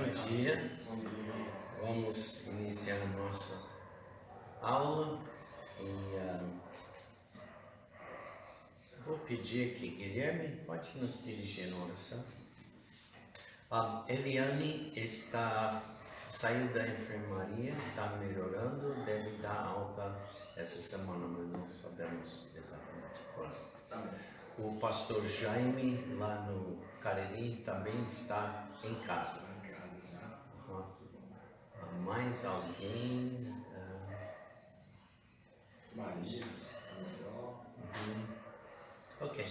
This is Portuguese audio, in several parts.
Bom dia. Vamos iniciar a nossa aula e vou pedir que Guilherme pode nos dirigir na oração. Eliane saiu da enfermaria, está melhorando, deve dar alta essa semana, mas não sabemos exatamente quando. O pastor Jaime, lá no Cariri, também está em casa. Mais alguém? Maria, Ok.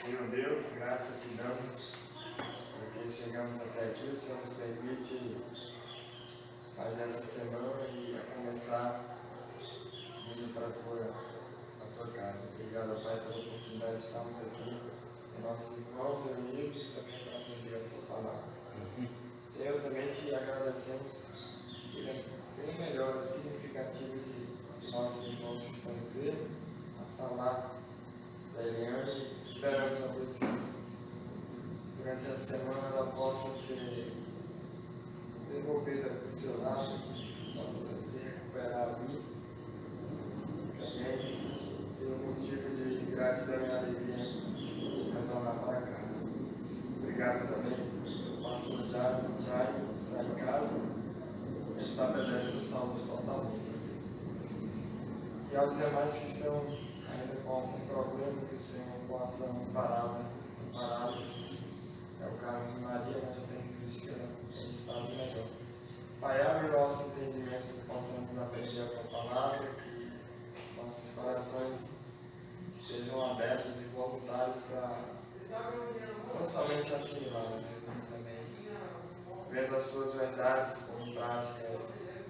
Senhor Deus, graças te damos, porque chegamos até aqui, o Senhor nos permite fazer essa semana e a começar indo para a tua casa. Obrigado, Pai, pela oportunidade de estarmos aqui com nossos irmãos e amigos e também para aprender a tua palavra. Senhor, também te agradecemos pelo melhor significativo de nossos irmãos que estão enfermos, a falar da Eliane. Esperamos, ó Deus, que durante essa semana ela possa ser devolvida para o seu lado, possa se recuperar ali, também ser um motivo de gratidão e alegria retornar para casa. Obrigado também pelo pastor Jaime, que está em casa, estabelece o salvo totalmente. E aos demais que estão ainda com algum problema, que o Senhor possa parados. É o caso de Maria, mas eu tenho visto que ela tem estado melhor. Pai, abre o nosso entendimento, que possamos aprender a tua palavra, que nossos corações estejam abertos e voluntários para não somente assimilar, mas também vendo as tuas verdades como práticas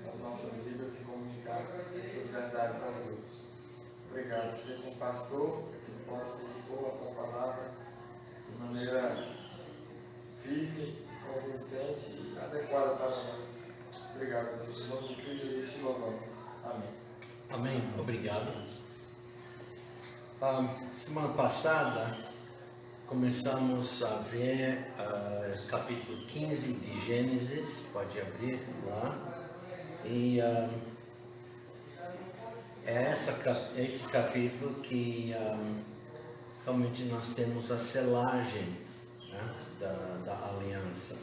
nas nossas vidas e comunicar essas verdades aos outros. Obrigado, seja um pastor, que ele possa expor a tua palavra de maneira firme, convincente e adequada para nós. Obrigado, Deus. Em nome de Cristo Jesus, te louvamos. Amém. Amém. Obrigado. Semana passada começamos a ver capítulo 15 de Gênesis, pode abrir lá, e é esse capítulo que realmente nós temos a selagem, né, da aliança.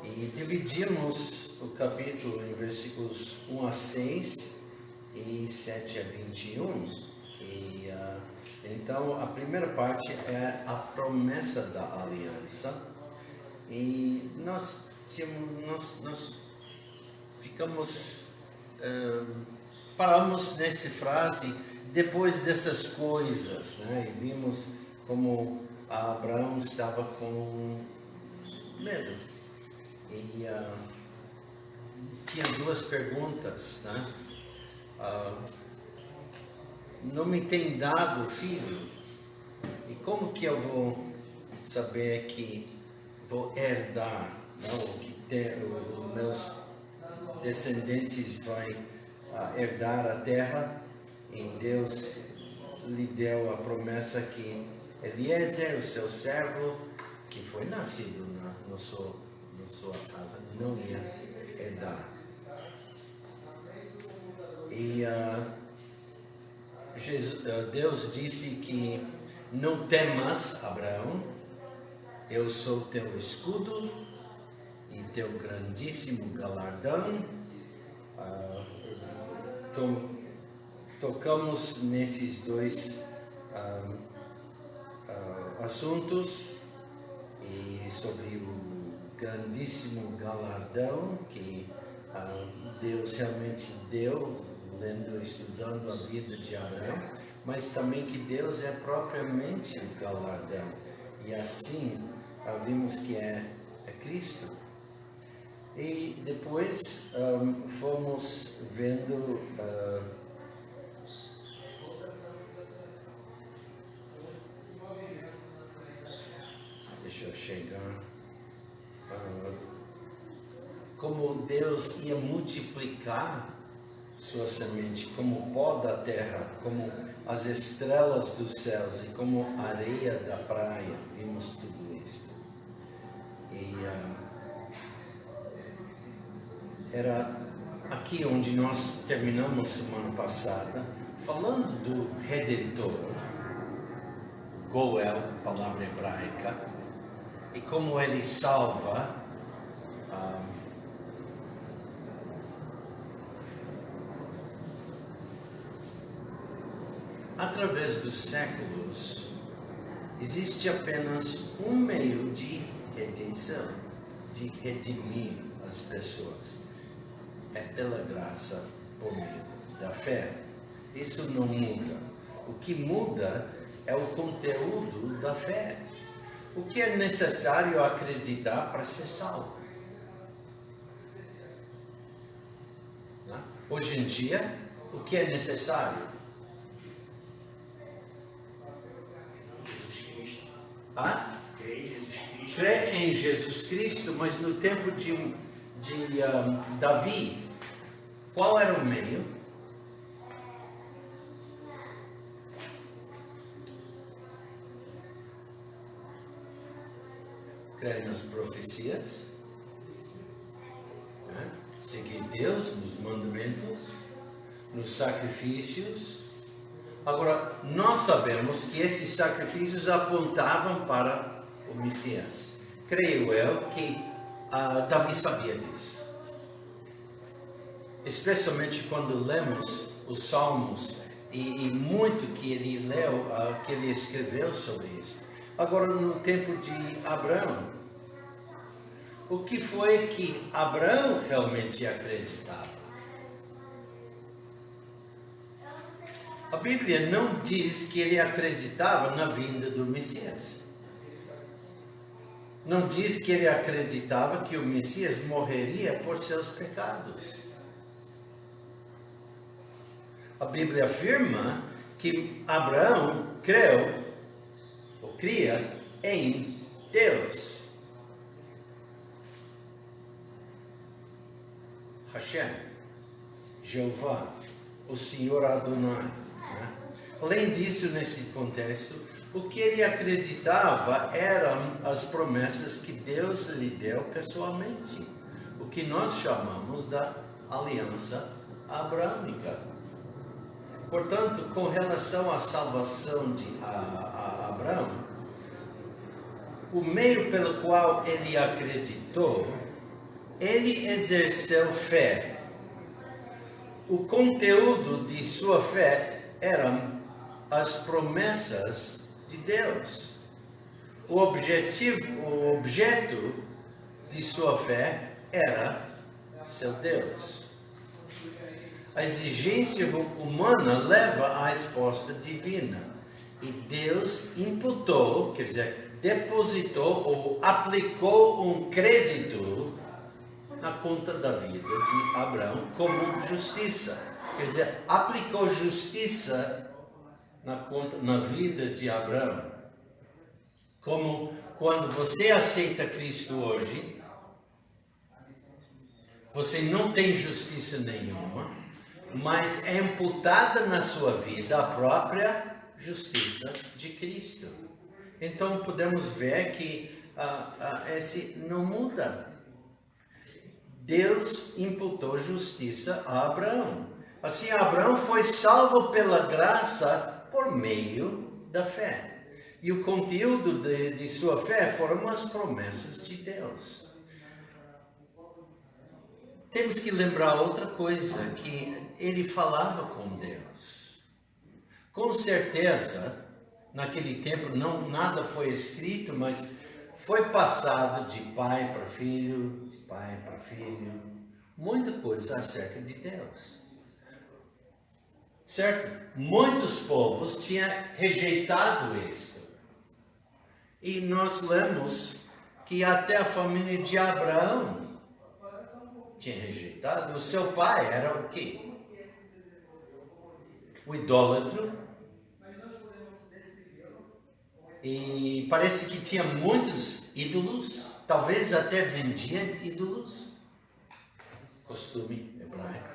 E dividimos o capítulo em versículos 1 a 6 e 7 a 21. Então, a primeira parte é a promessa da aliança. E nós ficamos, paramos nessa frase, depois dessas coisas, né? E vimos como Abraão estava com medo. E tinha duas perguntas, né? Não me tem dado filho, e como que eu vou saber que vou herdar, ou que os meus descendentes vão herdar a terra? E Deus lhe deu a promessa que Eliezer, o seu servo, que foi nascido na sua casa, não ia herdar. E Deus disse que não temas, Abraão, eu sou teu escudo e teu grandíssimo galardão. Tocamos nesses dois assuntos, e sobre o grandíssimo galardão que Deus realmente deu, estudando a vida de Abraão, mas também que Deus é propriamente o galardão. E assim vimos que é Cristo. E depois fomos vendo deixa eu chegar como Deus ia multiplicar sua semente como o pó da terra, como as estrelas dos céus e como a areia da praia. Vimos tudo isso. E era aqui onde nós terminamos semana passada, falando do Redentor, Goel, palavra hebraica, e como ele salva através dos séculos. Existe apenas um meio de redenção, de redimir as pessoas. É pela graça por meio da fé. Isso não muda. O que muda é o conteúdo da fé. O que é necessário acreditar para ser salvo? Hoje em dia, o que é necessário? Crê em Jesus Cristo, mas no tempo de Davi, qual era o meio? Crer nas profecias, seguir Deus nos mandamentos, nos sacrifícios. Agora, nós sabemos que esses sacrifícios apontavam para o Messias. Creio eu que Davi sabia disso. Especialmente quando lemos os Salmos e muito que ele leu, que ele escreveu sobre isso. Agora, no tempo de Abraão, o que foi que Abraão realmente acreditava? A Bíblia não diz que ele acreditava na vinda do Messias. Não diz que ele acreditava que o Messias morreria por seus pecados. A Bíblia afirma que Abraão creu, ou cria, em Deus. Hashem, Jeová, o Senhor Adonai. Além disso, nesse contexto, o que ele acreditava eram as promessas que Deus lhe deu pessoalmente, o que nós chamamos da aliança abraâmica. Portanto, com relação à salvação de Abraão, o meio pelo qual ele acreditou, ele exerceu fé. O conteúdo de sua fé eram as promessas de Deus. O objeto de sua fé era seu Deus. A exigência humana leva à resposta divina. E Deus imputou, quer dizer, depositou ou aplicou um crédito na conta da vida de Abraão como justiça. Quer dizer, aplicou justiça na vida de Abraão. Como quando você aceita Cristo hoje, você não tem justiça nenhuma, mas é imputada na sua vida a própria justiça de Cristo. Então podemos ver que esse não muda. Deus imputou justiça a Abraão. Assim, Abraão foi salvo pela graça por meio da fé. E o conteúdo de sua fé foram as promessas de Deus. Temos que lembrar outra coisa, que ele falava com Deus. Com certeza, naquele tempo nada foi escrito, mas foi passado de pai para filho, de pai para filho, muita coisa acerca de Deus. Certo? Muitos povos tinham rejeitado isto. E nós lemos que até a família de Abraão tinha rejeitado. O seu pai era o quê? O idólatra. E parece que tinha muitos ídolos, talvez até vendia ídolos. Costume hebraico,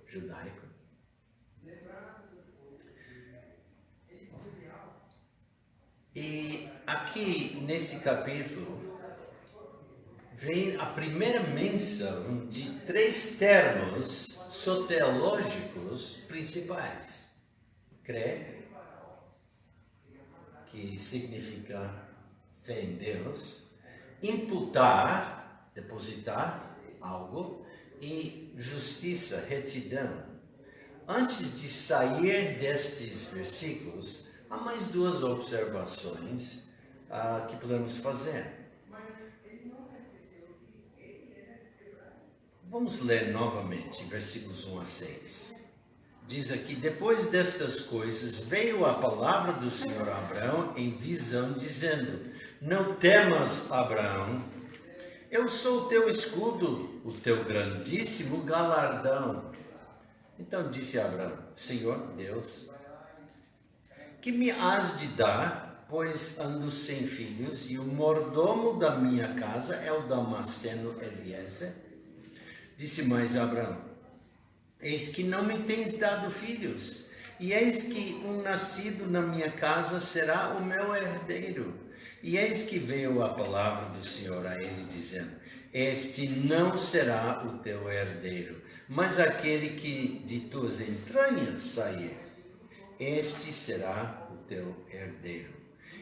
judaico. E aqui nesse capítulo, vem a primeira menção de 3 termos soteriológicos principais. Crer, que significa fé em Deus, imputar, depositar algo, e justiça, retidão. Antes de sair destes versículos, há mais 2 observações que podemos fazer. Vamos ler novamente, versículos 1 a 6. Diz aqui: depois destas coisas, veio a palavra do Senhor a Abraão em visão, dizendo: não temas, Abraão, eu sou o teu escudo, o teu grandíssimo galardão. Então disse Abraão: Senhor Deus, que me has de dar, pois ando sem filhos, e o mordomo da minha casa é o Damasceno Eliezer? Disse mais Abraão: eis que não me tens dado filhos, e eis que um nascido na minha casa será o meu herdeiro. E eis que veio a palavra do Senhor a ele, dizendo: este não será o teu herdeiro, mas aquele que de tuas entranhas sair, este será o teu herdeiro.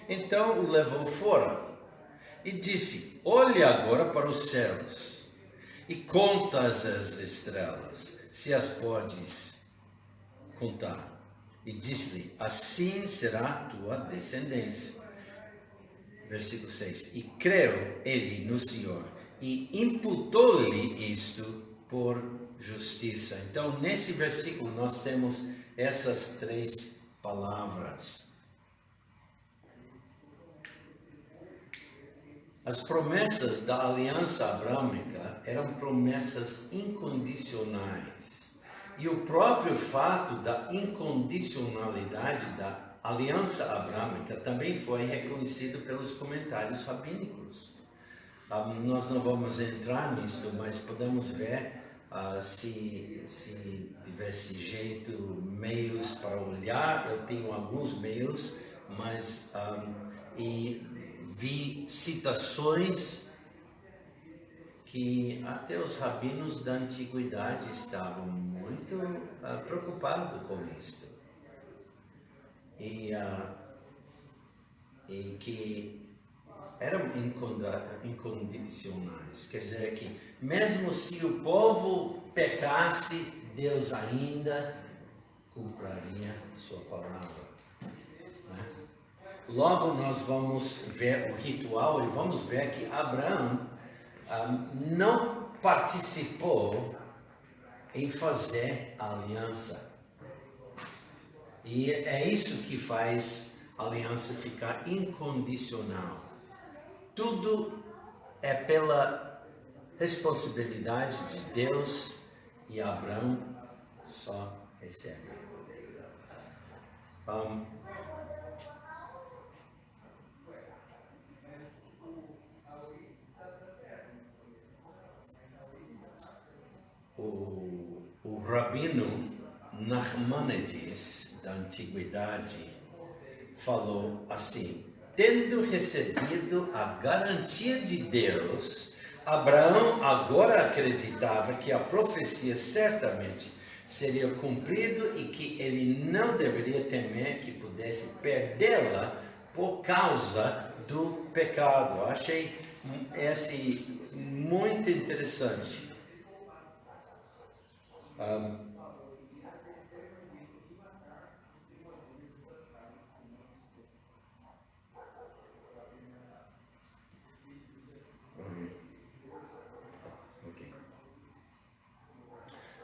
Então o levou fora e disse: olha agora para os céus e conta as estrelas, se as podes contar. E disse-lhe: assim será a tua descendência. Versículo 6. E creu ele no Senhor, e imputou-lhe isto por justiça. Então, nesse versículo, nós temos essas 3 palavras. As promessas da aliança abrâmica eram promessas incondicionais. E o próprio fato da incondicionalidade da aliança abrâmica também foi reconhecido pelos comentários rabínicos. Nós não vamos entrar nisso, mas podemos ver se tivesse jeito, meios para olhar. Eu tenho alguns meios, mas e vi citações que até os rabinos da antiguidade estavam muito preocupados com isto. E que eram incondicionais. Quer dizer que mesmo se o povo pecasse, Deus ainda cumpriria sua palavra. Logo nós vamos ver o ritual e vamos ver que Abraão não participou em fazer a aliança. E é isso que faz a aliança ficar incondicional. Tudo é pela responsabilidade de Deus e Abraão só recebe. O rabino Nachmanides, da antiguidade, falou assim: tendo recebido a garantia de Deus, Abraão agora acreditava que a profecia certamente seria cumprida e que ele não deveria temer que pudesse perdê-la por causa do pecado. Achei esse muito interessante.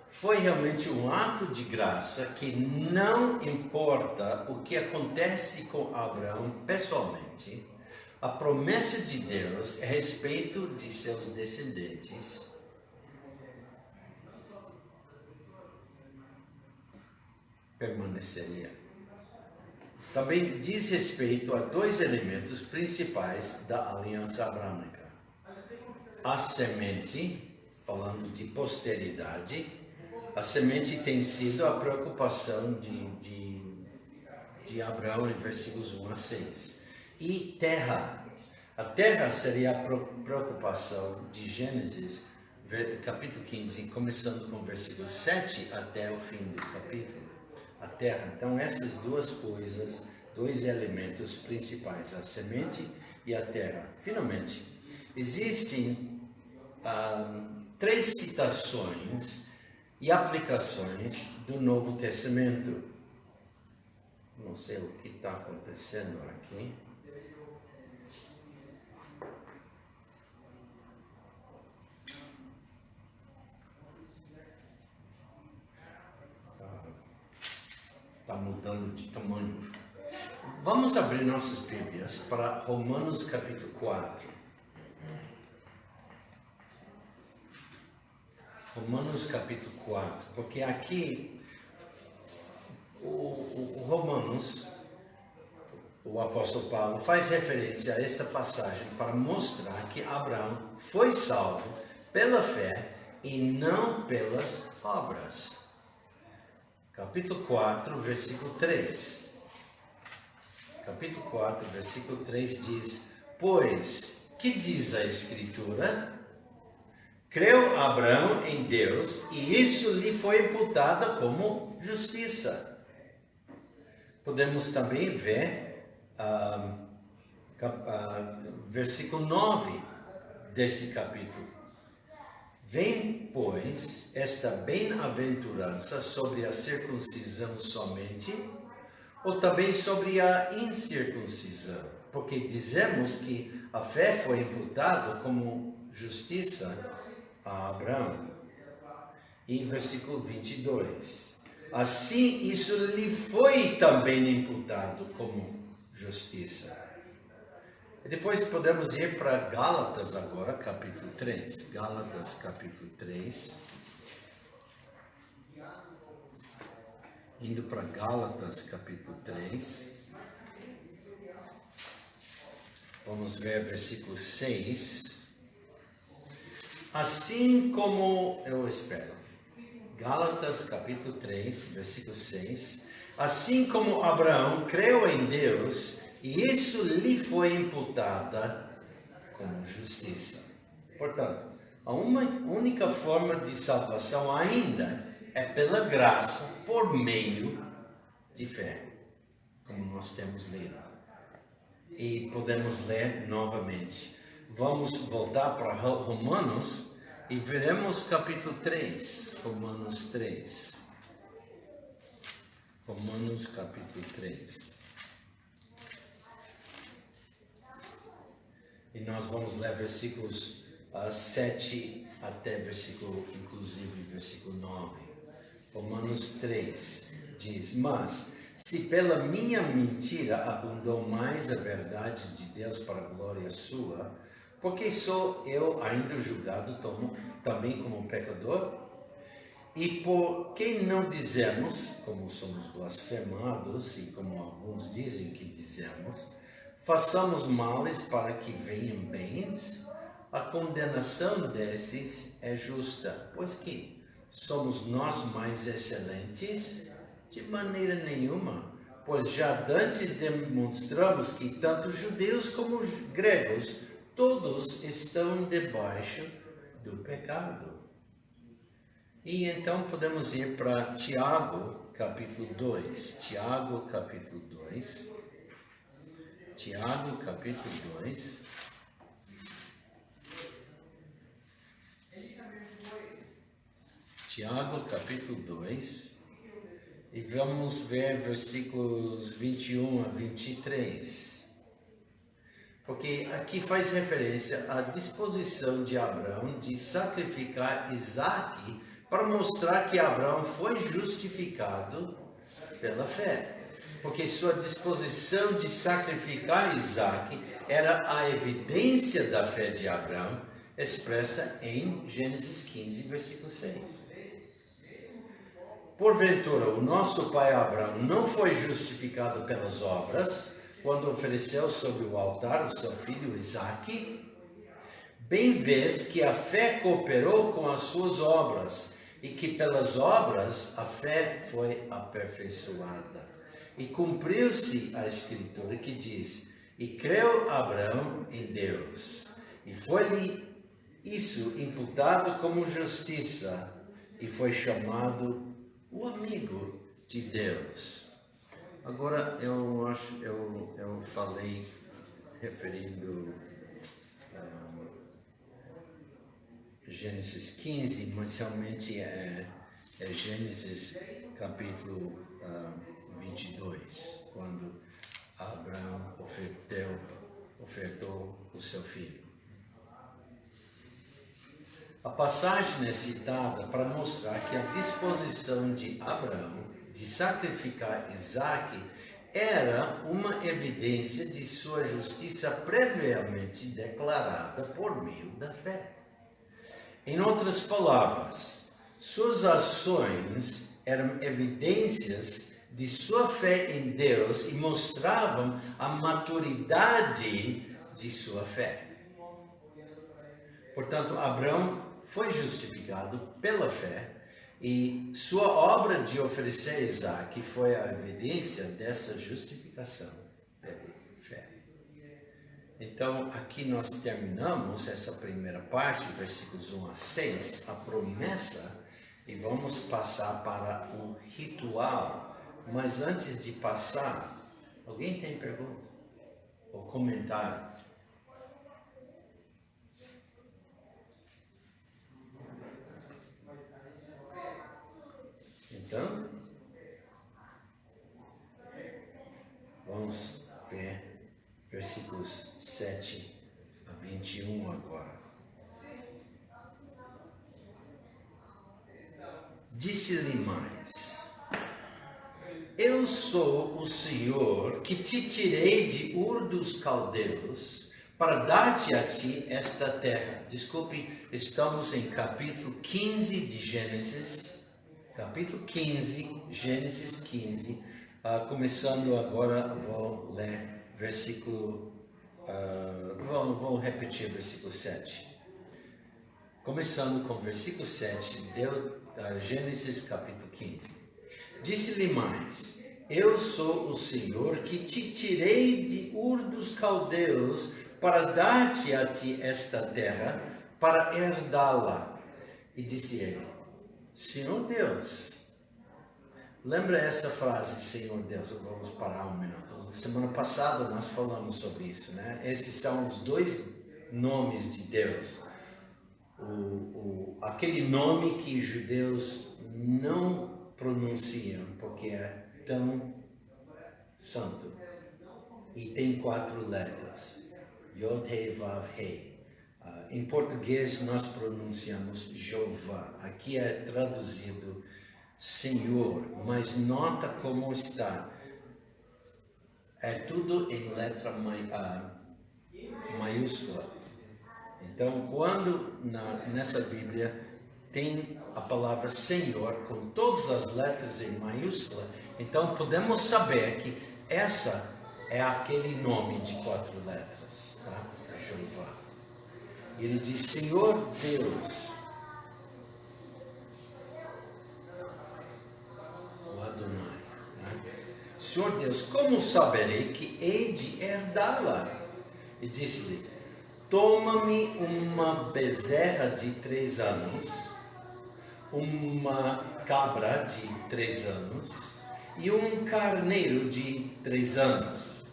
Foi realmente um ato de graça que não importa o que acontece com Abraão pessoalmente, a promessa de Deus a respeito de seus descendentes permaneceria. Também diz respeito a 2 elementos principais da aliança abrâmica: a semente, falando de posteridade. A semente tem sido a preocupação de Abraão em versículos 1 a 6. E terra. A terra seria a preocupação de Gênesis, capítulo 15, começando com versículo 7 até o fim do capítulo. A terra. Então, essas duas coisas, dois elementos principais, a semente e a terra. Finalmente, existem 3 citações e aplicações do Novo Testamento. Não sei o que está acontecendo aqui. Está mudando de tamanho. Vamos abrir nossas Bíblias para Romanos capítulo 4. Romanos capítulo 4, porque aqui o Romanos, o apóstolo Paulo faz referência a esta passagem para mostrar que Abraão foi salvo pela fé e não pelas obras. Capítulo 4, versículo 3. Capítulo 4, versículo 3 diz: Pois, que diz a Escritura? Creu Abraão em Deus e isso lhe foi imputado como justiça. Podemos também ver versículo 9 desse capítulo. Vem, pois, esta bem-aventurança sobre a circuncisão somente, ou também sobre a incircuncisão? Porque dizemos que a fé foi imputada como justiça a Abraão. E versículo 22. Assim, isso lhe foi também imputado como justiça. E depois podemos ir para Gálatas agora, capítulo 3. Gálatas, capítulo 3. Indo para Gálatas, capítulo 3. Vamos ver versículo 6. Assim como, Gálatas, capítulo 3, versículo 6. Assim como Abraão creu em Deus, e isso lhe foi imputada como justiça. Portanto, a única forma de salvação ainda é pela graça, por meio de fé, como nós temos lido. E podemos ler novamente. Vamos voltar para Romanos e veremos capítulo 3. Romanos 3. Romanos capítulo 3. E nós vamos ler versículos 7 até versículo 9. Romanos 3 diz: Mas, se pela minha mentira abundou mais a verdade de Deus para a glória sua, porque sou eu ainda julgado também como pecador? E por que não dizemos, como somos blasfemados, e como alguns dizem que dizemos, façamos males para que venham bens? A condenação desses é justa, pois que somos nós mais excelentes? De maneira nenhuma, pois já dantes demonstramos que tanto judeus como gregos, todos estão debaixo do pecado. E então podemos ir para Tiago, capítulo 2. Tiago, capítulo 2. Tiago, capítulo 2. Tiago, capítulo 2. E vamos ver versículos 21 a 23. Porque aqui faz referência à disposição de Abraão de sacrificar Isaque para mostrar que Abraão foi justificado pela fé. Porque sua disposição de sacrificar Isaque era a evidência da fé de Abraão, expressa em Gênesis 15, versículo 6. Porventura, o nosso pai Abraão não foi justificado pelas obras, quando ofereceu sobre o altar o seu filho Isaque? Bem vês que a fé cooperou com as suas obras, e que pelas obras a fé foi aperfeiçoada. E cumpriu-se a escritura que diz: E creu Abraão em Deus, e foi-lhe isso imputado como justiça, e foi chamado o amigo de Deus. Agora, eu falei referindo Gênesis 15, mas realmente é Gênesis capítulo 22, quando Abraão ofertou o seu filho. A passagem é citada para mostrar que a disposição de Abraão de sacrificar Isaque era uma evidência de sua justiça previamente declarada por meio da fé. Em outras palavras, suas ações eram evidências de sua fé em Deus e mostravam a maturidade de sua fé. Portanto, Abraão foi justificado pela fé e sua obra de oferecer Isaque foi a evidência dessa justificação pela fé. Então, aqui nós terminamos essa primeira parte, versículos 1 a 6, a promessa, e vamos passar para o ritual. Mas antes de passar, alguém tem pergunta ou comentário? Então, vamos ver versículos 7 a 21 agora. Disse-lhe mais: Eu sou o Senhor que te tirei de Ur dos Caldeus para dar-te a ti esta terra. Desculpe, estamos em capítulo 15 de Gênesis. Capítulo 15, Gênesis 15. Começando agora, vou ler versículo... vou repetir versículo 7. Começando com versículo 7, Gênesis capítulo 15. Disse-lhe mais: Eu sou o Senhor que te tirei de Ur dos Caldeus para dar-te a ti esta terra, para herdá-la. E disse ele: Senhor Deus. Lembra essa frase, Senhor Deus? Vamos parar um minuto. Semana passada nós falamos sobre isso, né? Esses são os dois nomes de Deus. Aquele nome que os judeus não pronunciam porque é tão santo. E tem 4 letras. Yod, He, Vav, He. Em português nós pronunciamos Jeová. Aqui é traduzido Senhor, mas nota como está. É tudo em letra maiúscula. Então, quando nessa Bíblia tem a palavra Senhor com todas as letras em maiúscula, então podemos saber que essa é aquele nome de 4 letras, tá? Jeová. Ele diz: Senhor Deus, o Adonai, né? Senhor Deus, como saberei que hei de herdá-la? E disse-lhe: Toma-me uma bezerra de 3 anos, uma cabra de 3 anos e um carneiro de 3 anos,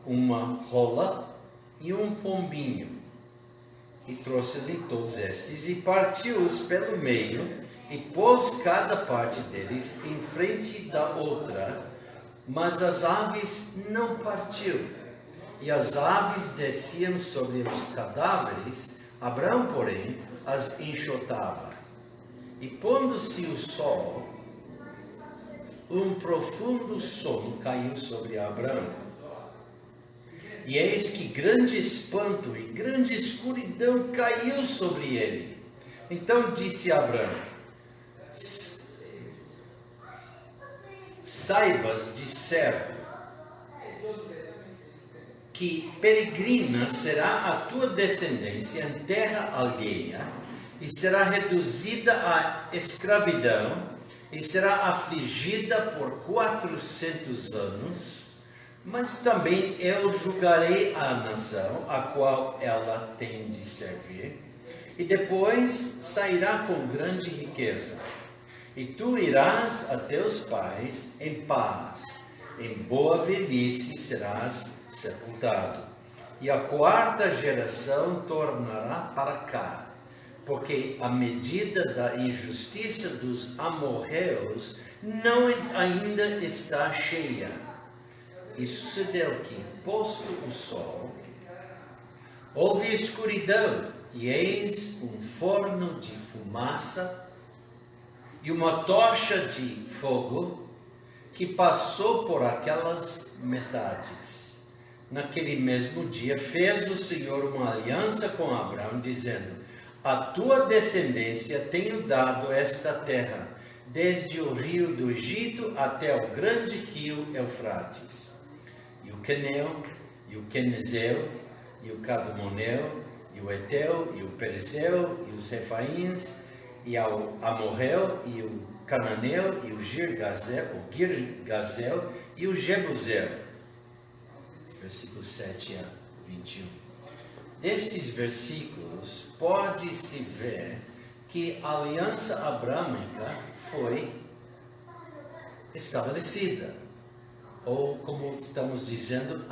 uma rola e um pombinho. E trouxe-lhe todos estes e partiu-os pelo meio e pôs cada parte deles em frente da outra, mas as aves não partiu. E as aves desciam sobre os cadáveres, Abraão, porém, as enxotava. E pondo-se o sol, um profundo sono caiu sobre Abraão. E eis que grande espanto e grande escuridão caiu sobre ele. Então disse Abraão: Saibas de certo que peregrina será a tua descendência em terra alheia, e será reduzida à escravidão, e será afligida por 400 anos. Mas também eu julgarei a nação a qual ela tem de servir, e depois sairá com grande riqueza. E tu irás a teus pais em paz, em boa velhice serás sepultado. E a quarta geração tornará para cá, porque a medida da injustiça dos amorreus não ainda está cheia. E sucedeu que, posto o sol, houve escuridão, e eis um forno de fumaça e uma tocha de fogo que passou por aquelas metades. Naquele mesmo dia fez o Senhor uma aliança com Abraão, dizendo: a tua descendência tenho dado esta terra, desde o rio do Egito até o grande rio Eufrates. E o Queneu, e o Quenezeu, e o Cadmoneu, e o Eteu, e o Perizeu, e os Refaíns, e o Amorreu, e o Cananeu, e o Girgazel, e o Jebuseu. Versículos 7 a 21. Destes versículos pode-se ver que a aliança abrâmica foi estabelecida, ou como estamos dizendo,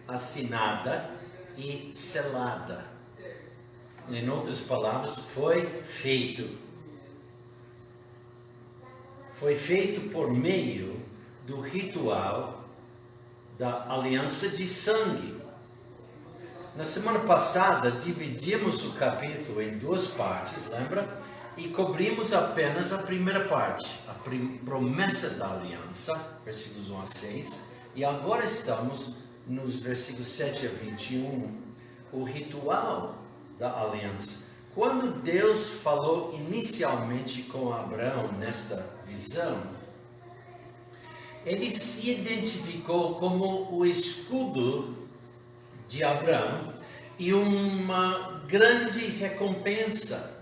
assinada e selada. Em outras palavras, foi feito. Foi feito por meio do ritual da aliança de sangue. Na semana passada, dividimos o capítulo em duas partes, lembra? E cobrimos apenas a primeira parte, a promessa da aliança, versículos 1 a 6. E agora estamos nos versículos 7 a 21, o ritual da aliança. Quando Deus falou inicialmente com Abraão nesta visão, ele se identificou como o escudo de Abraão e uma grande recompensa,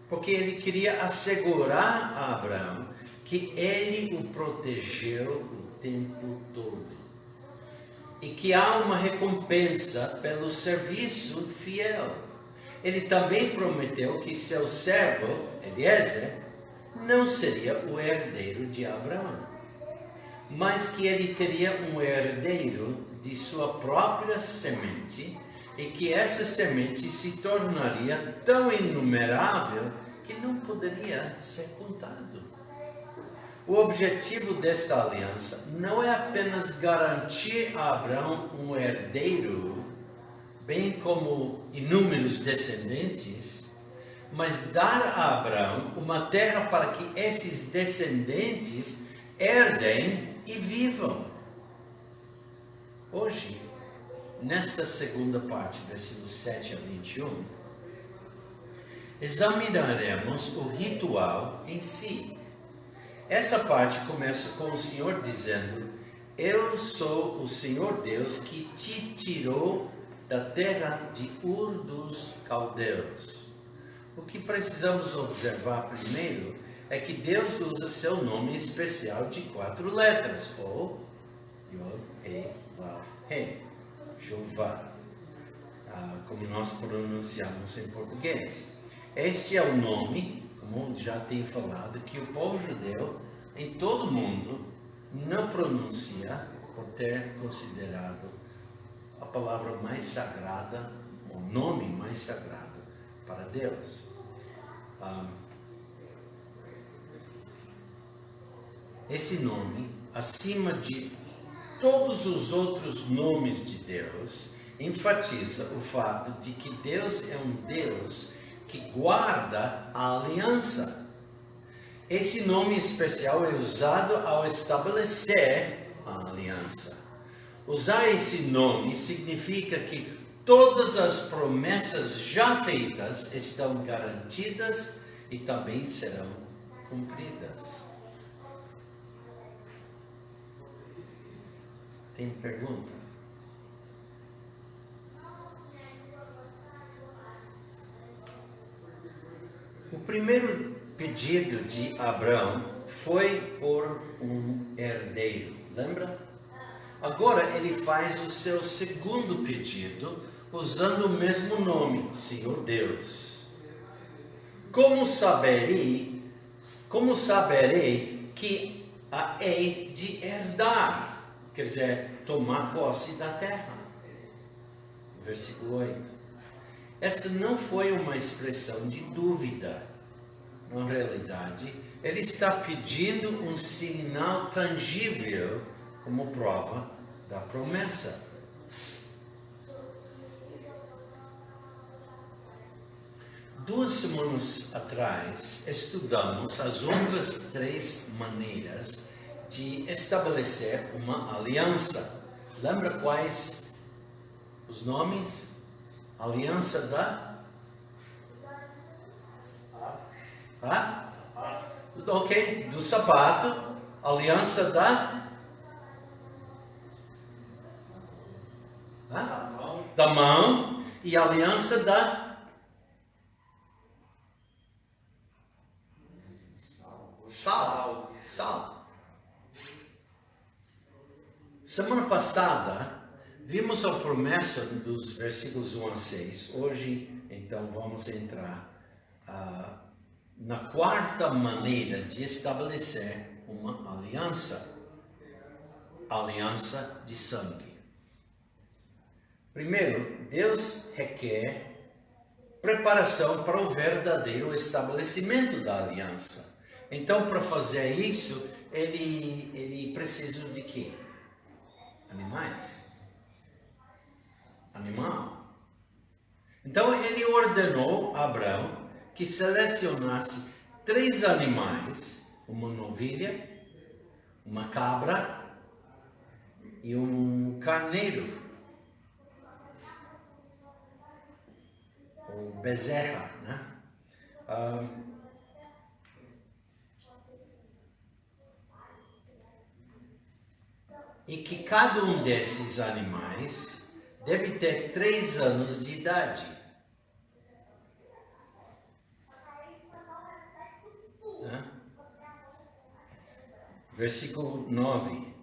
porque ele queria assegurar a Abraão que ele o protegeu o tempo todo e que há uma recompensa pelo serviço fiel. Ele também prometeu que seu servo, Eliezer, não seria o herdeiro de Abraão, mas que ele teria um herdeiro de sua própria semente, e que essa semente se tornaria tão inumerável que não poderia ser contado. O objetivo desta aliança não é apenas garantir a Abraão um herdeiro, bem como inúmeros descendentes, mas dar a Abraão uma terra para que esses descendentes herdem e vivam. Hoje, nesta segunda parte, versículos 7 a 21, examinaremos o ritual em si. Essa parte começa com o Senhor dizendo: eu sou o Senhor Deus que te tirou da terra de Ur dos Caldeus. O que precisamos observar primeiro é que Deus usa seu nome especial de 4 letras, ou Yod, He, Vav, He, Jeová, como nós pronunciamos em português. Este é o nome, como já tenho falado, que o povo judeu em todo o mundo não pronuncia por ter considerado a palavra mais sagrada, o nome mais sagrado para Deus. Esse nome, acima de todos os outros nomes de Deus, enfatiza o fato de que Deus é um Deus que guarda a aliança. Esse nome especial é usado ao estabelecer a aliança. Usar esse nome significa que todas as promessas já feitas estão garantidas e também serão cumpridas. Tem pergunta? O primeiro pedido de Abraão foi por um herdeiro. Lembra? Agora ele faz o seu segundo pedido usando o mesmo nome, Senhor Deus. Como saberei que a hei de herdar? Quer dizer, tomar posse da terra. Versículo 8. Esta não foi uma expressão de dúvida. Na realidade, ele está pedindo um sinal tangível como prova da promessa. Duas semanas atrás, estudamos as outras 3 maneiras de estabelecer uma aliança. Lembra quais os nomes? Aliança da... Ok, do sapato. Aliança da... da mão. E aliança da... Sal. Semana passada, vimos a promessa dos versículos 1 a 6. Hoje, então, vamos entrar na 4ª maneira de estabelecer uma aliança. Aliança de sangue. Primeiro, Deus requer preparação para o verdadeiro estabelecimento da aliança. Então, para fazer isso, ele precisa de quê? Animal. Então, ele ordenou a Abraão que selecionasse 3 animais, uma novilha, uma cabra e um carneiro, ou bezerra, né? E que cada um desses animais deve ter 3 anos de idade. Versículo 9.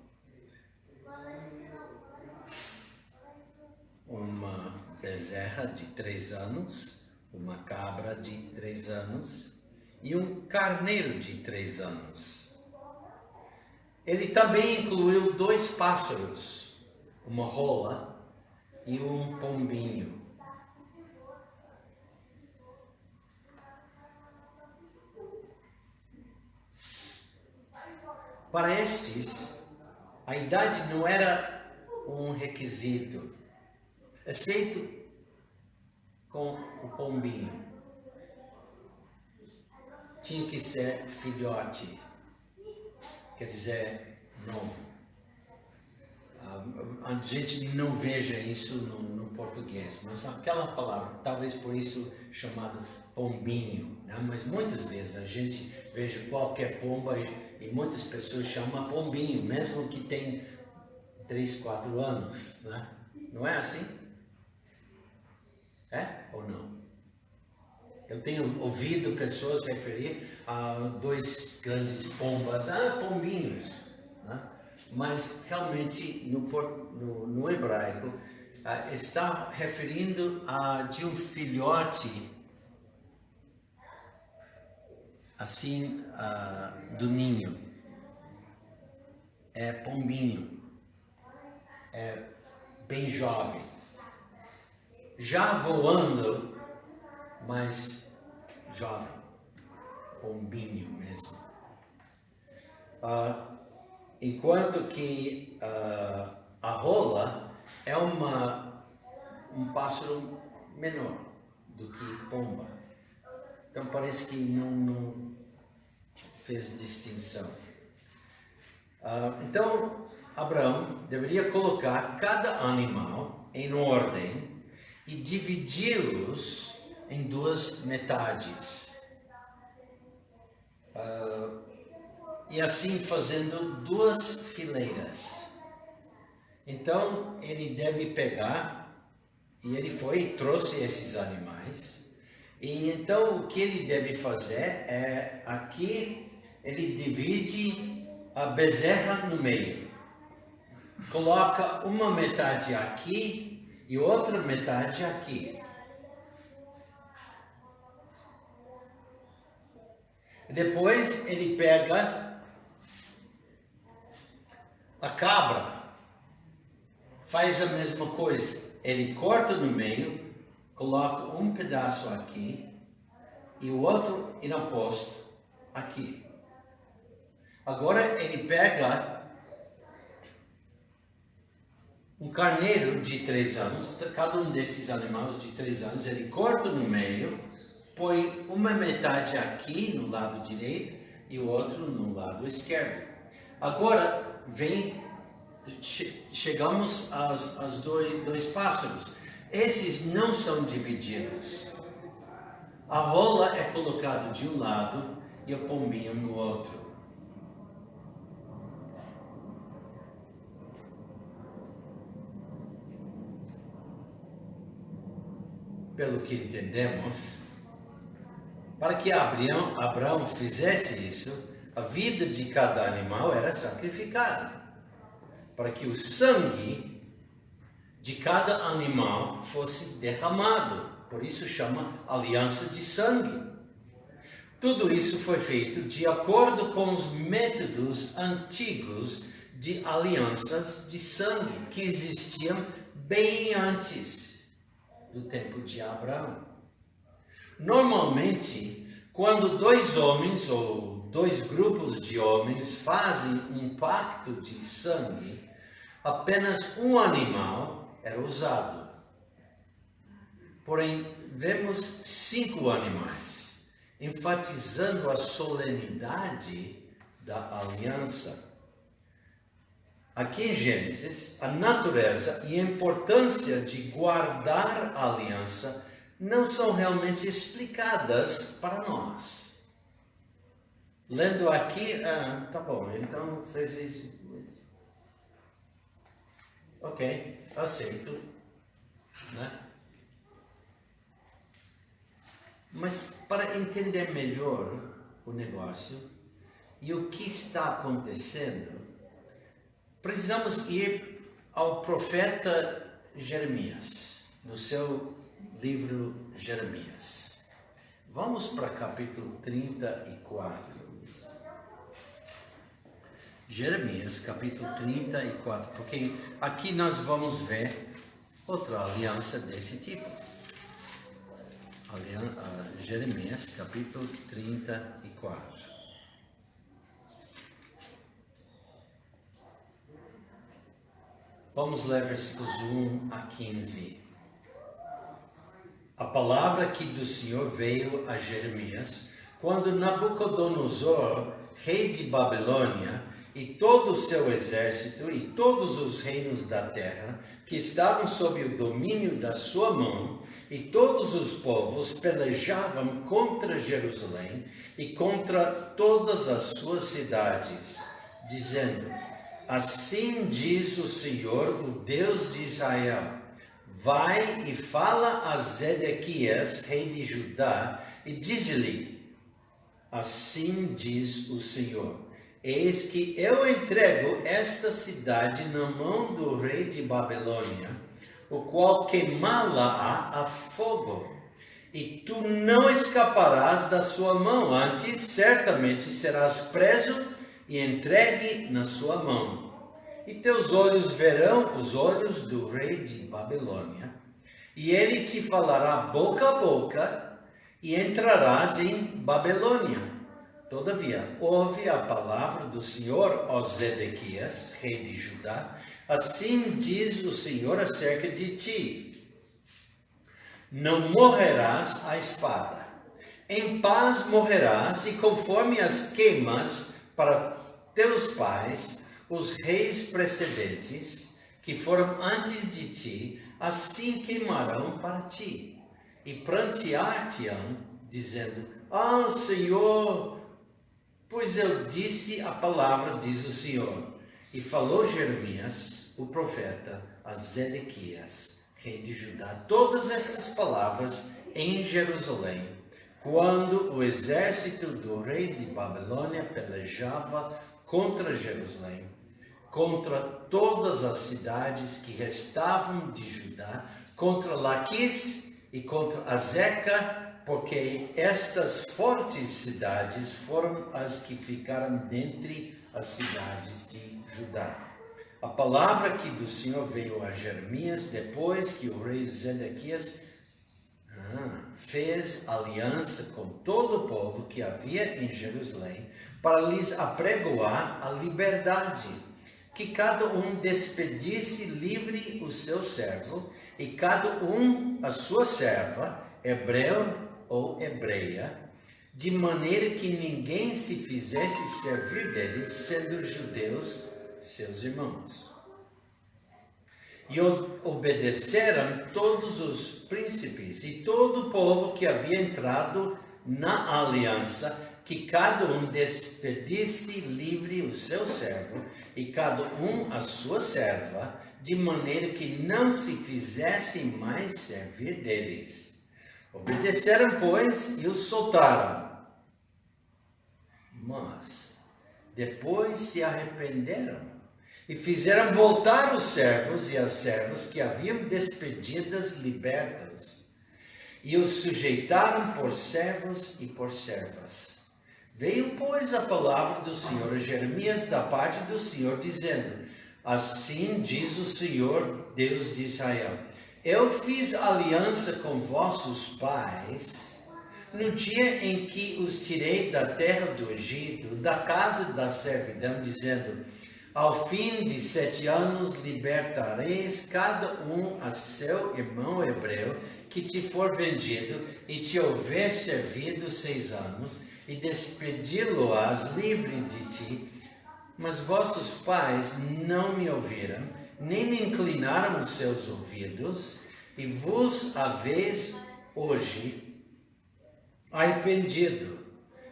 Uma bezerra de 3 anos, uma cabra de 3 anos e um carneiro de 3 anos. Ele também incluiu 2 pássaros, uma rola e um pombinho. Para estes, a idade não era um requisito, exceto com o pombinho. Tinha que ser filhote. Quer dizer, novo. A gente não veja isso no português, mas aquela palavra, talvez por isso chamado pombinho, né? Mas muitas vezes a gente veja qualquer pomba e muitas pessoas chamam pombinho, mesmo que tem 3, 4 anos, né? Não é assim? É ou não? Eu tenho ouvido pessoas referir a 2 grandes pombas, pombinhos, né? Mas realmente no hebraico está referindo de um filhote assim do ninho. É pombinho, é bem jovem, já voando, mas jovem, pombinho mesmo. Enquanto que a rola é um pássaro menor do que pomba. Então parece que não fez distinção. Então Abraão deveria colocar cada animal em ordem e dividi-los em 2 metades. E assim fazendo 2 fileiras. Então ele deve pegar, e ele foi e trouxe esses animais. E então o que ele deve fazer é, aqui ele divide a bezerra no meio. coloca uma metade aqui e outra metade aqui. Depois ele pega a cabra, faz a mesma coisa. Ele corta no meio, coloca um pedaço aqui e o outro em oposto aqui. Agora ele pega um carneiro de 3 anos, cada um desses animais de 3 anos, ele corta no meio, põe uma metade aqui no lado direito e o outro no lado esquerdo. Agora chegamos aos dois pássaros. Esses não são divididos. A rola é colocada de um lado e o pombinho no outro. Pelo que entendemos, para que Abraão fizesse isso, a vida de cada animal era sacrificada, para que o sangue de cada animal fosse derramado. Por isso chama aliança de sangue. Tudo isso foi feito de acordo com os métodos antigos de alianças de sangue que existiam bem antes do tempo de Abraão. Normalmente, quando 2 homens ou 2 grupos de homens fazem um pacto de sangue, apenas um animal era usado. Porém, vemos 5 animais, enfatizando a solenidade da aliança. Aqui em Gênesis, a natureza e a importância de guardar a aliança não são realmente explicadas para nós. Lendo aqui, tá bom, então fez isso. Ok, aceito, né? Mas para entender melhor o negócio e o que está acontecendo, precisamos ir ao profeta Jeremias, no seu livro Jeremias. Vamos para capítulo 34. Jeremias, capítulo 34, porque aqui nós vamos ver outra aliança desse tipo. Jeremias, capítulo 34. Vamos ler versículos 1 a 15. A palavra que do Senhor veio a Jeremias, quando Nabucodonosor, rei de Babilônia, e todo o seu exército e todos os reinos da terra, que estavam sob o domínio da sua mão, e todos os povos pelejavam contra Jerusalém e contra todas as suas cidades, dizendo: assim diz o Senhor, o Deus de Israel, vai e fala a Zedequias, rei de Judá, e diz-lhe: assim diz o Senhor, eis que eu entrego esta cidade na mão do rei de Babilônia, o qual queimá-la a fogo, e tu não escaparás da sua mão, antes certamente serás preso e entregue na sua mão. E teus olhos verão os olhos do rei de Babilônia, e ele te falará boca a boca, e entrarás em Babilônia. Todavia, ouve a palavra do Senhor, ó Zedequias, rei de Judá. Assim diz o Senhor acerca de ti: não morrerás à espada, em paz morrerás, e conforme as queimas para teus pais, os reis precedentes, que foram antes de ti, assim queimarão para ti, e prantear-te-ão, dizendo: ah, Senhor, pois eu disse a palavra, diz o Senhor. E falou Jeremias, o profeta, a Zedequias, rei de Judá, todas estas palavras em Jerusalém, quando o exército do rei de Babilônia pelejava contra Jerusalém, contra todas as cidades que restavam de Judá, contra Laquis e contra Azeca, porque estas fortes cidades foram as que ficaram dentre as cidades de Judá. A palavra que do Senhor veio a Jeremias depois que o rei Zedequias fez aliança com todo o povo que havia em Jerusalém para lhes apregoar a liberdade, que cada um despedisse livre o seu servo e cada um a sua serva, hebreu ou hebreia, de maneira que ninguém se fizesse servir deles, sendo judeus seus irmãos. E obedeceram todos os príncipes e todo o povo que havia entrado na aliança, que cada um despedisse livre o seu servo e cada um a sua serva, de maneira que não se fizessem mais servir deles. Obedeceram, pois, e os soltaram. Mas depois se arrependeram e fizeram voltar os servos e as servas que haviam despedidas libertas, e os sujeitaram por servos e por servas. Veio, pois, a palavra do Senhor a Jeremias da parte do Senhor, dizendo: assim diz o Senhor, Deus de Israel: eu fiz aliança com vossos pais no dia em que os tirei da terra do Egito, da casa da servidão, dizendo: ao fim de 7 anos libertareis cada um a seu irmão hebreu que te for vendido e te houver servido 6 anos, e despedi-lo-ás livre de ti. Mas vossos pais não me ouviram, nem me inclinaram os seus ouvidos, e vos haveis hoje arrependido,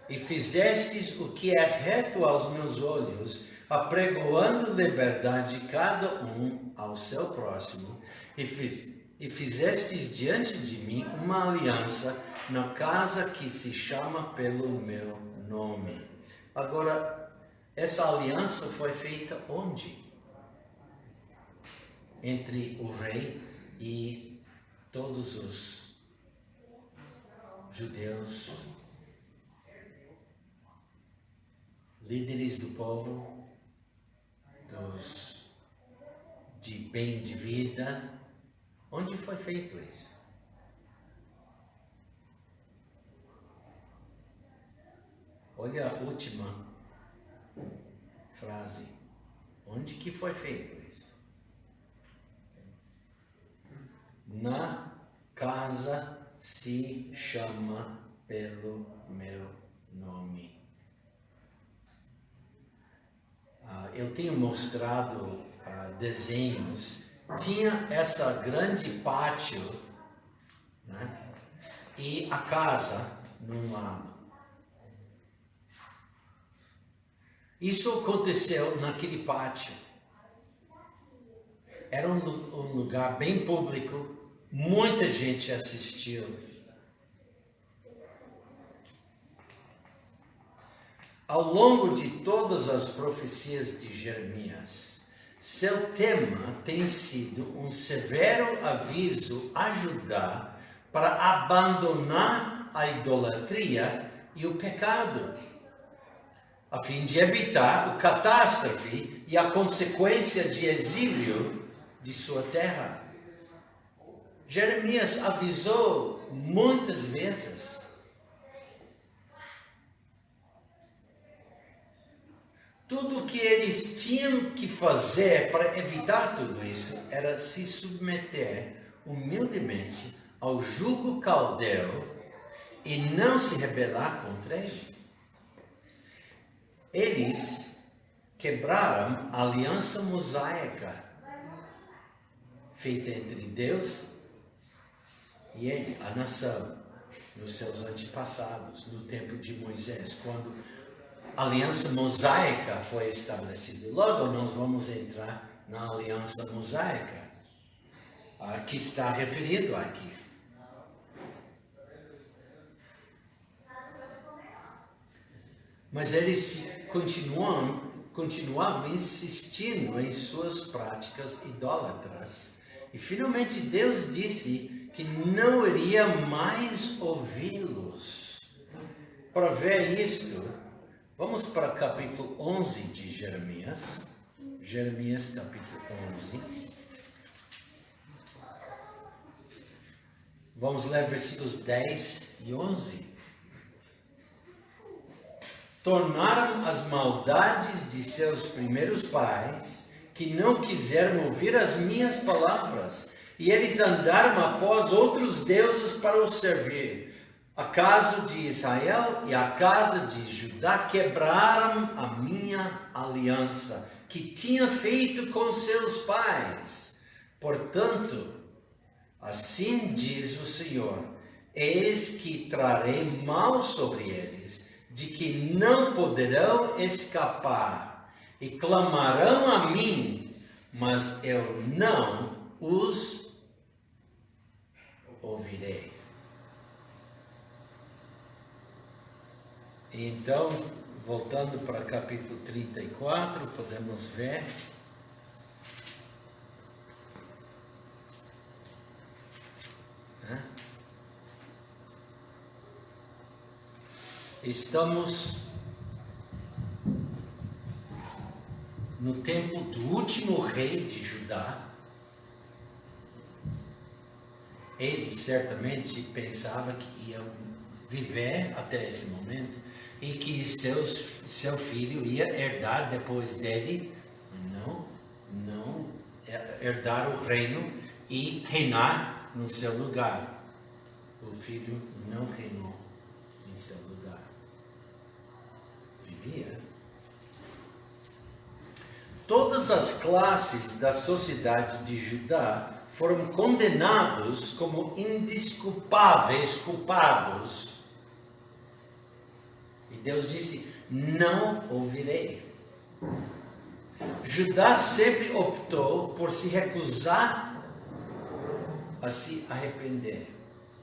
e fizestes o que é reto aos meus olhos, apregoando liberdade cada um ao seu próximo, e fizestes diante de mim uma aliança na casa que se chama pelo meu nome. Agora, essa aliança foi feita onde? Entre o rei e todos os judeus, líderes do povo, dos de bem de vida. Onde foi feito isso? Olha a última frase. Onde que foi feito isso? Na casa se chama pelo meu nome. Eu tenho mostrado desenhos. Tinha essa grande pátio, né? E a casa num lado. Isso aconteceu naquele pátio. Era um lugar bem público, muita gente assistiu. Ao longo de todas as profecias de Jeremias, seu tema tem sido um severo aviso a Judá para abandonar a idolatria e o pecado, a fim de evitar o catástrofe e a consequência de exílio de sua terra. Jeremias avisou muitas vezes. Tudo o que eles tinham que fazer para evitar tudo isso era se submeter humildemente ao jugo caldeu e não se rebelar contra ele. Eles quebraram a aliança mosaica feita entre Deus e ele, a nação, nos seus antepassados, no tempo de Moisés, quando a aliança mosaica foi estabelecida. Logo nós vamos entrar na aliança mosaica, que está referido aqui. Mas eles continuam continuavam insistindo em suas práticas idólatras. E finalmente Deus disse que não iria mais ouvi-los. Para ver isto, vamos para o capítulo 11 de Jeremias. Jeremias capítulo 11. Vamos ler versículos 10 e 11. Tornaram as maldades de seus primeiros pais, que não quiseram ouvir as minhas palavras, e eles andaram após outros deuses para os servir. A casa de Israel e a casa de Judá quebraram a minha aliança, que tinha feito com seus pais. Portanto, assim diz o Senhor, eis que trarei mal sobre eles, de que não poderão escapar, e clamarão a mim, mas eu não os ouvirei. Então, voltando para capítulo 34, podemos ver. Estamos no tempo do último rei de Judá. Ele certamente pensava que ia viver até esse momento e que seu filho ia herdar depois dele, não herdar o reino e reinar no seu lugar. O filho não reinou em seu lugar. Vivia. Todas as classes da sociedade de Judá foram condenados como indesculpáveis culpados. E Deus disse, não ouvirei. Judá sempre optou por se recusar a se arrepender.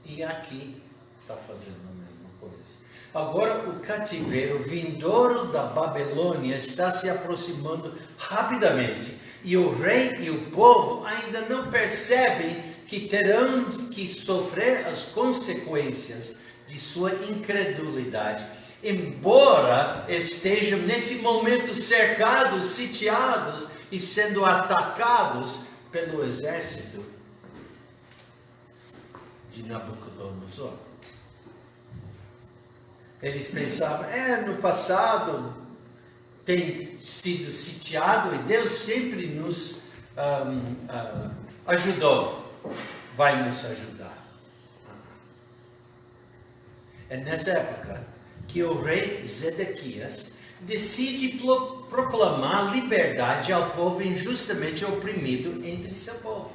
E aqui está fazendo a mesma coisa. Agora o cativeiro vindouro da Babilônia está se aproximando rapidamente. E o rei e o povo ainda não percebem que terão que sofrer as consequências de sua incredulidade. Embora estejam nesse momento cercados, sitiados e sendo atacados pelo exército de Nabucodonosor. Eles pensavam, no passado tem sido sitiado e Deus sempre nos ajudou, vai nos ajudar. É nessa época que o rei Zedequias decide proclamar liberdade ao povo injustamente oprimido entre seu povo.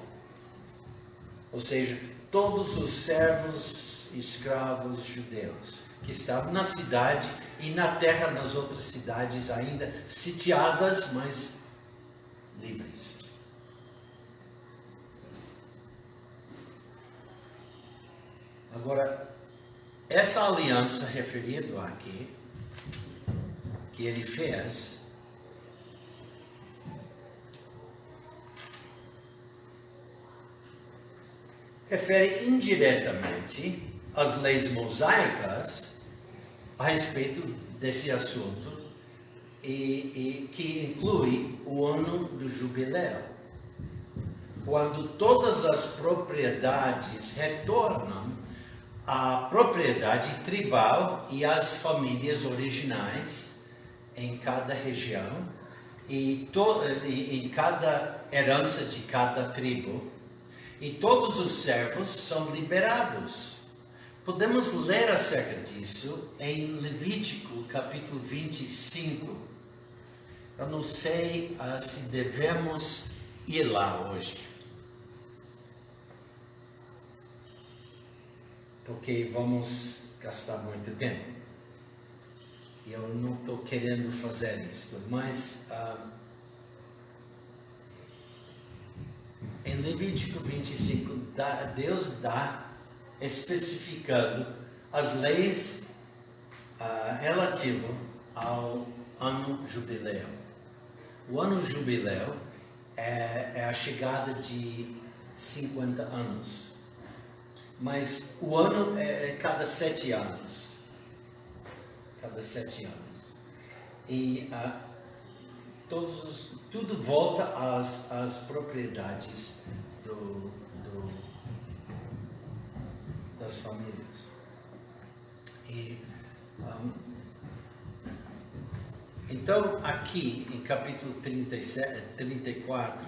Ou seja, todos os servos escravos judeus que estavam na cidade e na terra, nas outras cidades ainda sitiadas, mas livres. Agora, essa aliança referida aqui, que ele fez, refere indiretamente às leis mosaicas a respeito desse assunto e que inclui o ano do jubileu, quando todas as propriedades retornam à propriedade tribal e às famílias originais em cada região e em cada herança de cada tribo, e todos os servos são liberados. Podemos ler acerca disso em Levítico, capítulo 25. Eu não sei se devemos ir lá hoje, porque vamos gastar muito tempo. E eu não estou querendo fazer isso, mas em Levítico 25, Deus dá especificando as leis relativas ao ano jubileu. O ano jubileu é a chegada de 50 anos. Mas o ano é cada 7 anos. Cada 7 anos. E tudo volta às propriedades das famílias. E, então, aqui em capítulo 34,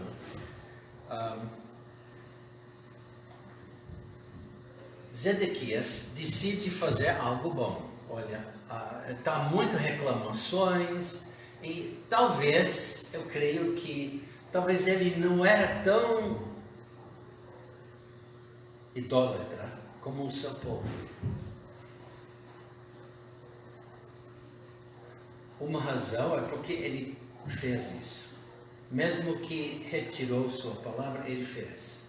Zedequias decide fazer algo bom. Olha, está muitas reclamações e talvez, eu creio que talvez ele não era tão idólatra como o seu povo. Uma razão é porque ele fez isso. Mesmo que retirou sua palavra, ele fez.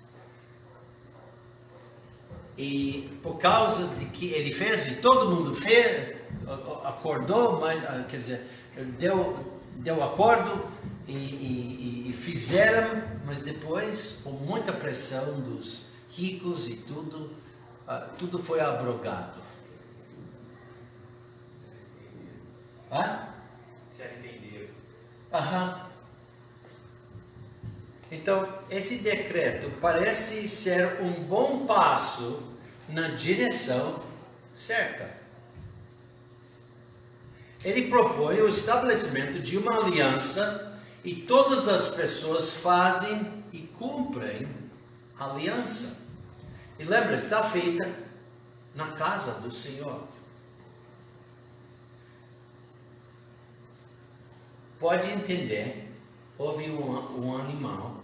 E por causa de que ele fez, e todo mundo fez, acordou, mas, quer dizer, deu acordo e fizeram, mas depois, com muita pressão dos ricos e tudo foi abrogado. Se arrependeram. Então, esse decreto parece ser um bom passo na direção certa. Ele propõe o estabelecimento de uma aliança e todas as pessoas fazem e cumprem a aliança. E lembra, está feita na casa do Senhor. Pode entender, houve um animal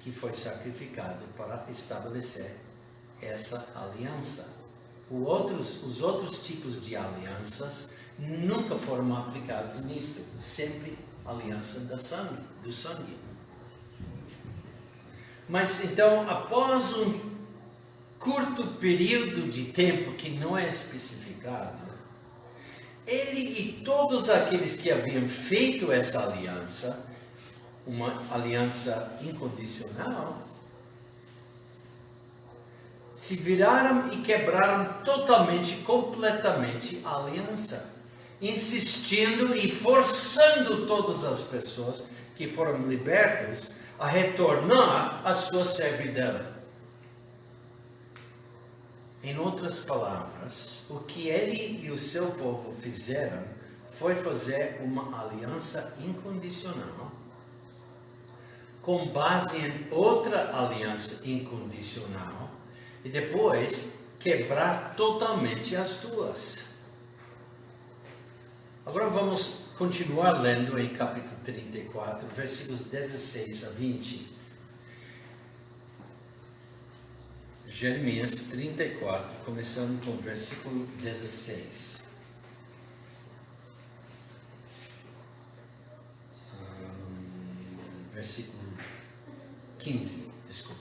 que foi sacrificado para estabelecer essa aliança. Os outros tipos de alianças nunca foram aplicados nisto, sempre aliança do sangue. Mas então, após um curto período de tempo que não é especificado, ele e todos aqueles que haviam feito essa aliança, uma aliança incondicional, se viraram e quebraram totalmente, completamente a aliança, insistindo e forçando todas as pessoas que foram libertas a retornar à sua servidão. Em outras palavras, o que ele e o seu povo fizeram foi fazer uma aliança incondicional com base em outra aliança incondicional e depois quebrar totalmente as duas. Agora vamos continuar lendo em capítulo 34, versículos 16 a 20. Jeremias 34, começando com o versículo 16. Versículo 15, desculpa.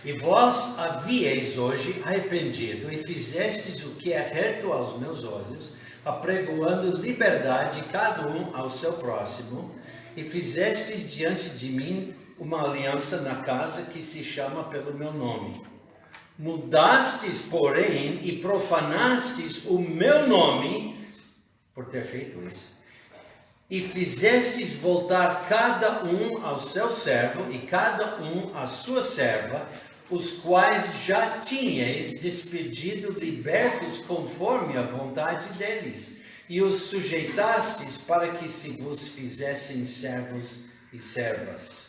E vós havíeis hoje arrependido e fizestes o que é reto aos meus olhos, apregoando liberdade cada um ao seu próximo, e fizestes diante de mim uma aliança na casa que se chama pelo meu nome. Mudastes, porém, e profanastes o meu nome por ter feito isso. E fizestes voltar cada um ao seu servo e cada um à sua serva, os quais já tinhais despedido libertos conforme a vontade deles, e os sujeitastes para que se vos fizessem servos e servas.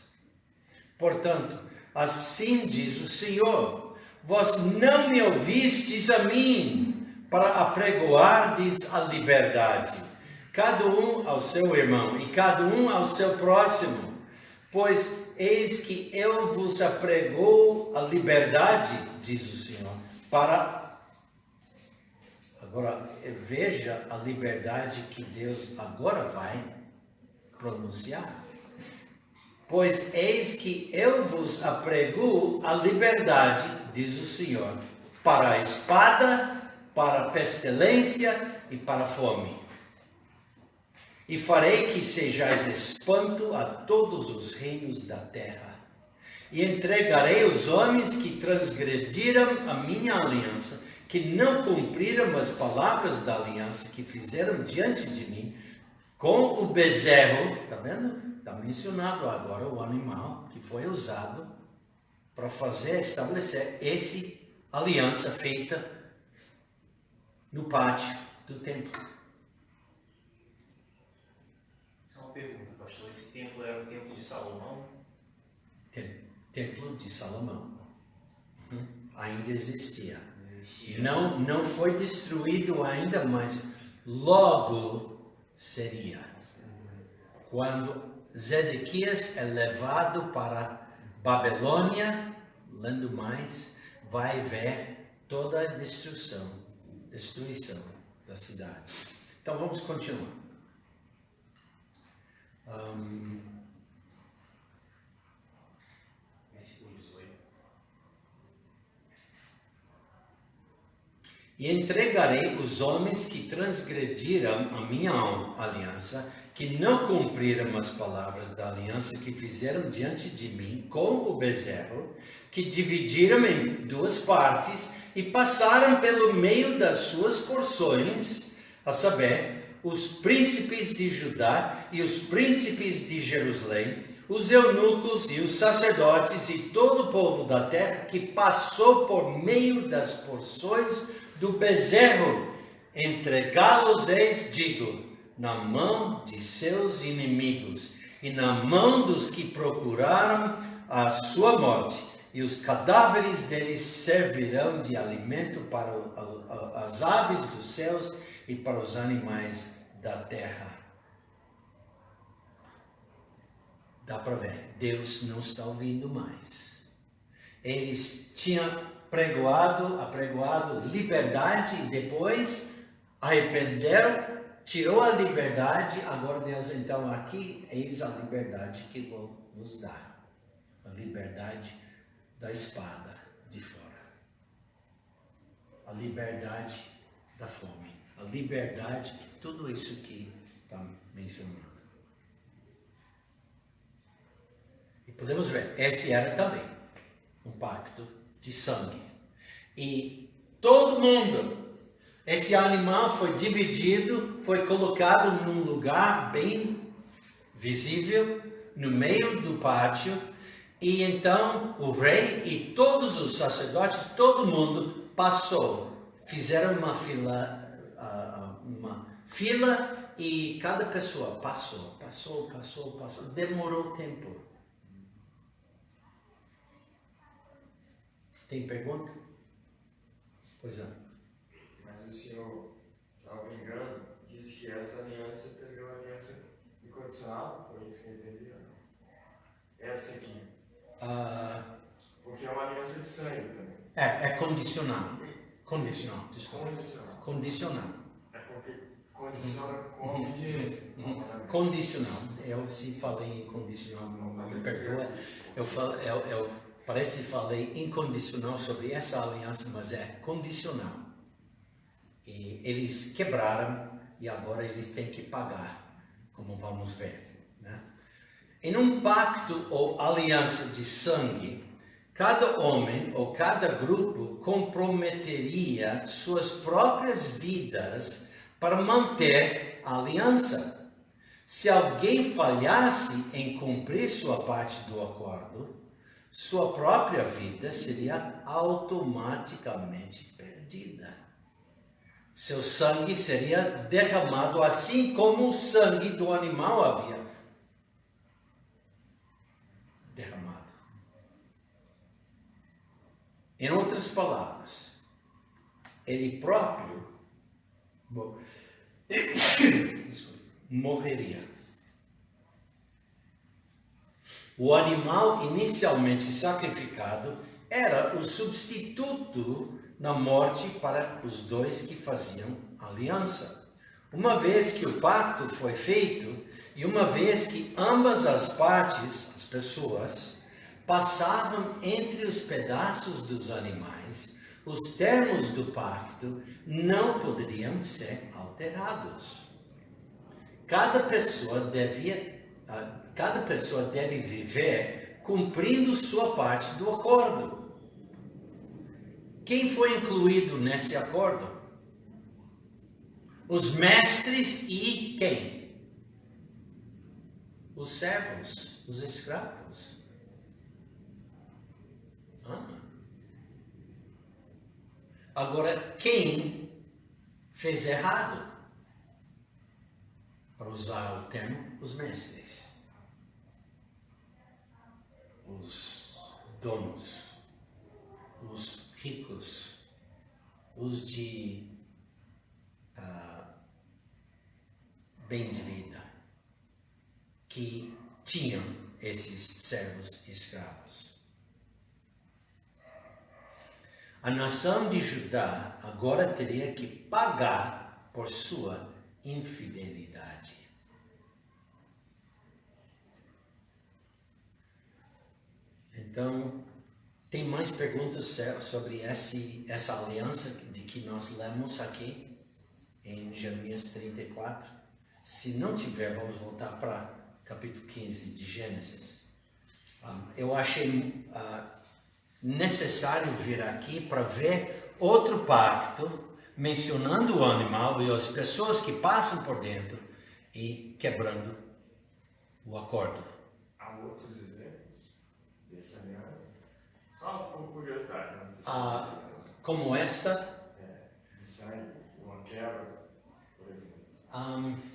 Portanto, assim diz o Senhor, vós não me ouvistes a mim, para apregoardes a liberdade, cada um ao seu irmão e cada um ao seu próximo, pois eis que eu vos apregou a liberdade, diz o Senhor, Agora, veja a liberdade que Deus agora vai pronunciar. Pois eis que eu vos apregou a liberdade, diz o Senhor, para a espada, para a pestilência e para a fome. e farei que sejais espanto a todos os reinos da terra. E entregarei os homens que transgrediram a minha aliança, que não cumpriram as palavras da aliança que fizeram diante de mim, com o bezerro, está vendo? Está mencionado agora o animal que foi usado para estabelecer essa aliança feita no pátio do templo. Só uma pergunta, pastor. Esse templo era o templo de Salomão? Templo de Salomão. Ainda existia. Não foi destruído ainda, mas logo seria. Quando Zedequias é levado para Babilônia, lendo mais, vai ver toda a destruição da cidade. Então vamos continuar. Versículo 18. E entregarei os homens que transgrediram a minha aliança, que não cumpriram as palavras da aliança que fizeram diante de mim com o bezerro, que dividiram em duas partes e passaram pelo meio das suas porções, a saber, os príncipes de Judá e os príncipes de Jerusalém, os eunucos e os sacerdotes e todo o povo da terra que passou por meio das porções do bezerro, entregá-los-eis, digo, na mão de seus inimigos e na mão dos que procuraram a sua morte, e os cadáveres deles servirão de alimento para as aves dos céus e para os animais da terra. Dá para ver, Deus não está ouvindo mais. Eles tinham apregoado liberdade e depois arrependeram, tirou a liberdade. Agora Deus, então, aqui, eis a liberdade que vou vos dar. A liberdade da espada de fora. A liberdade da fome. A liberdade de tudo isso que está mencionado. E podemos ver, esse era também um pacto de sangue. E todo mundo, esse animal foi dividido, foi colocado num lugar bem visível, no meio do pátio, e então o rei e todos os sacerdotes, todo mundo passou, fizeram uma fila e cada pessoa passou, demorou tempo. Tem pergunta? Pois não. Mas o senhor, salvo engano, disse que essa aliança também é uma aliança incondicional? Foi isso que eu entendi? Essa aqui. Porque é uma aliança de sangue também. É condicional. Desculpa. Condicional. É porque condiciona com a obediência. Condicional. Eu se falei incondicional, me perdoa. Parece que falei incondicional sobre essa aliança, mas é condicional. E eles quebraram e agora eles têm que pagar, como vamos ver, né? Em um pacto ou aliança de sangue, cada homem ou cada grupo comprometeria suas próprias vidas para manter a aliança. Se alguém falhasse em cumprir sua parte do acordo, sua própria vida seria automaticamente perdida. Seu sangue seria derramado assim como o sangue do animal havia derramado. Em outras palavras, ele próprio morreria. O animal inicialmente sacrificado era o substituto na morte para os dois que faziam aliança. Uma vez que o pacto foi feito e uma vez que ambas as partes, as pessoas, passavam entre os pedaços dos animais, os termos do pacto não poderiam ser alterados. cada pessoa deve viver cumprindo sua parte do acordo. Quem foi incluído nesse acordo? Os mestres e quem? Os servos, os escravos. Agora, quem fez errado? Para usar o termo, os mestres. Os donos, os ricos, os de bem de vida, que tinham esses servos escravos. A nação de Judá agora teria que pagar por sua infidelidade. Então, tem mais perguntas sobre essa aliança de que nós lemos aqui em Jeremias 34? Se não tiver, vamos voltar para capítulo 15 de Gênesis. Eu achei necessário vir aqui para ver outro pacto mencionando o animal e as pessoas que passam por dentro e quebrando o acordo. Há outros exemplos dessa aliança? Só por curiosidade. Como esta? De sangue, uma quebra, por exemplo.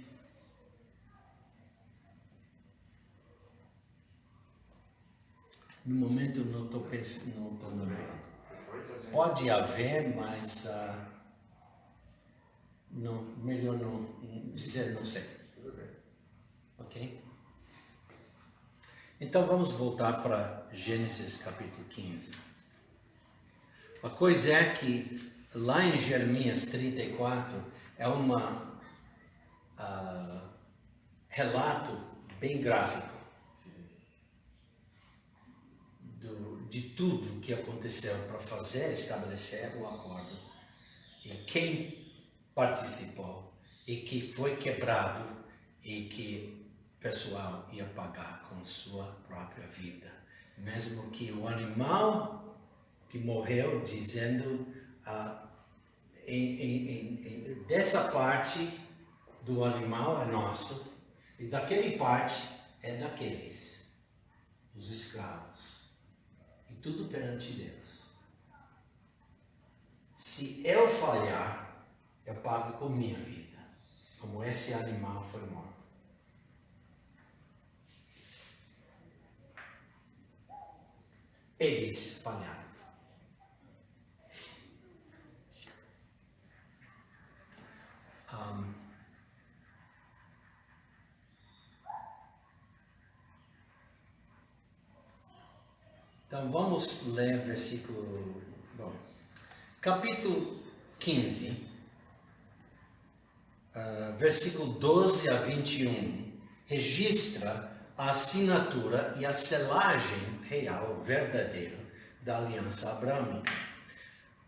No momento não estou pensando, não estou lembrando. Pode haver, mas não, melhor não dizer, não sei. Tudo bem. Ok? Então vamos voltar para Gênesis capítulo 15. A coisa é que lá em Jeremias 34 é um relato bem gráfico de tudo que aconteceu para estabelecer o acordo e quem participou e que foi quebrado e que o pessoal ia pagar com sua própria vida. Mesmo que o animal que morreu dizendo dessa parte do animal é nosso e daquele parte é daqueles, os escravos. E tudo perante Deus. Se eu falhar, eu pago com minha vida, como esse animal foi morto. Eles falharam. Então vamos ler versículo, capítulo 15, versículo 12 a 21, registra a assinatura e a selagem real, verdadeira, da aliança abrâmica.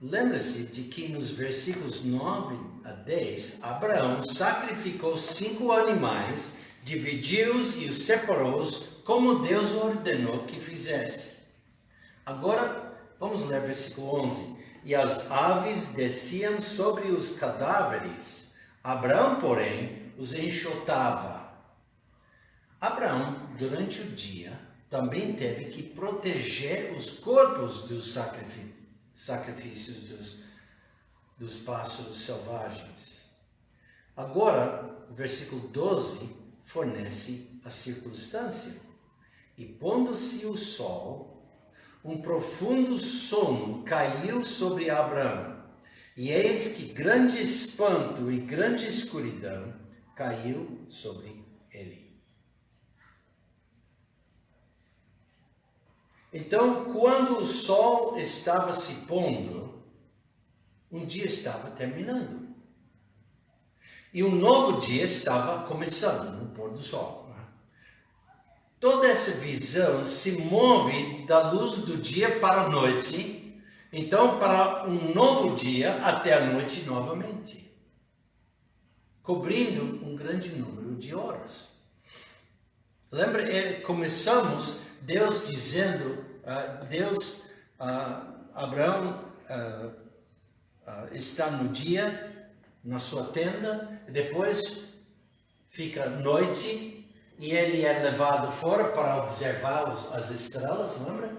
Lembra-se de que nos versículos 9 a 10, Abraão sacrificou 5 animais, dividiu-os e os separou-os, como Deus ordenou que fizesse. Agora, vamos ler versículo 11. E as aves desciam sobre os cadáveres. Abraão, porém, os enxotava. Abraão, durante o dia, também teve que proteger os corpos dos sacrifícios dos pássaros selvagens. Agora, o versículo 12 fornece a circunstância. E pondo-se o sol, um profundo sono caiu sobre Abraão, e eis que grande espanto e grande escuridão caiu sobre ele. Então, quando o sol estava se pondo, um dia estava terminando. E um novo dia estava começando no pôr do sol. Toda essa visão se move da luz do dia para a noite, então para um novo dia até a noite novamente. cobrindo um grande número de horas. Lembra, começamos Deus dizendo, Abraão está no dia, na sua tenda, depois fica noite, e ele é levado fora para observar as estrelas, lembra?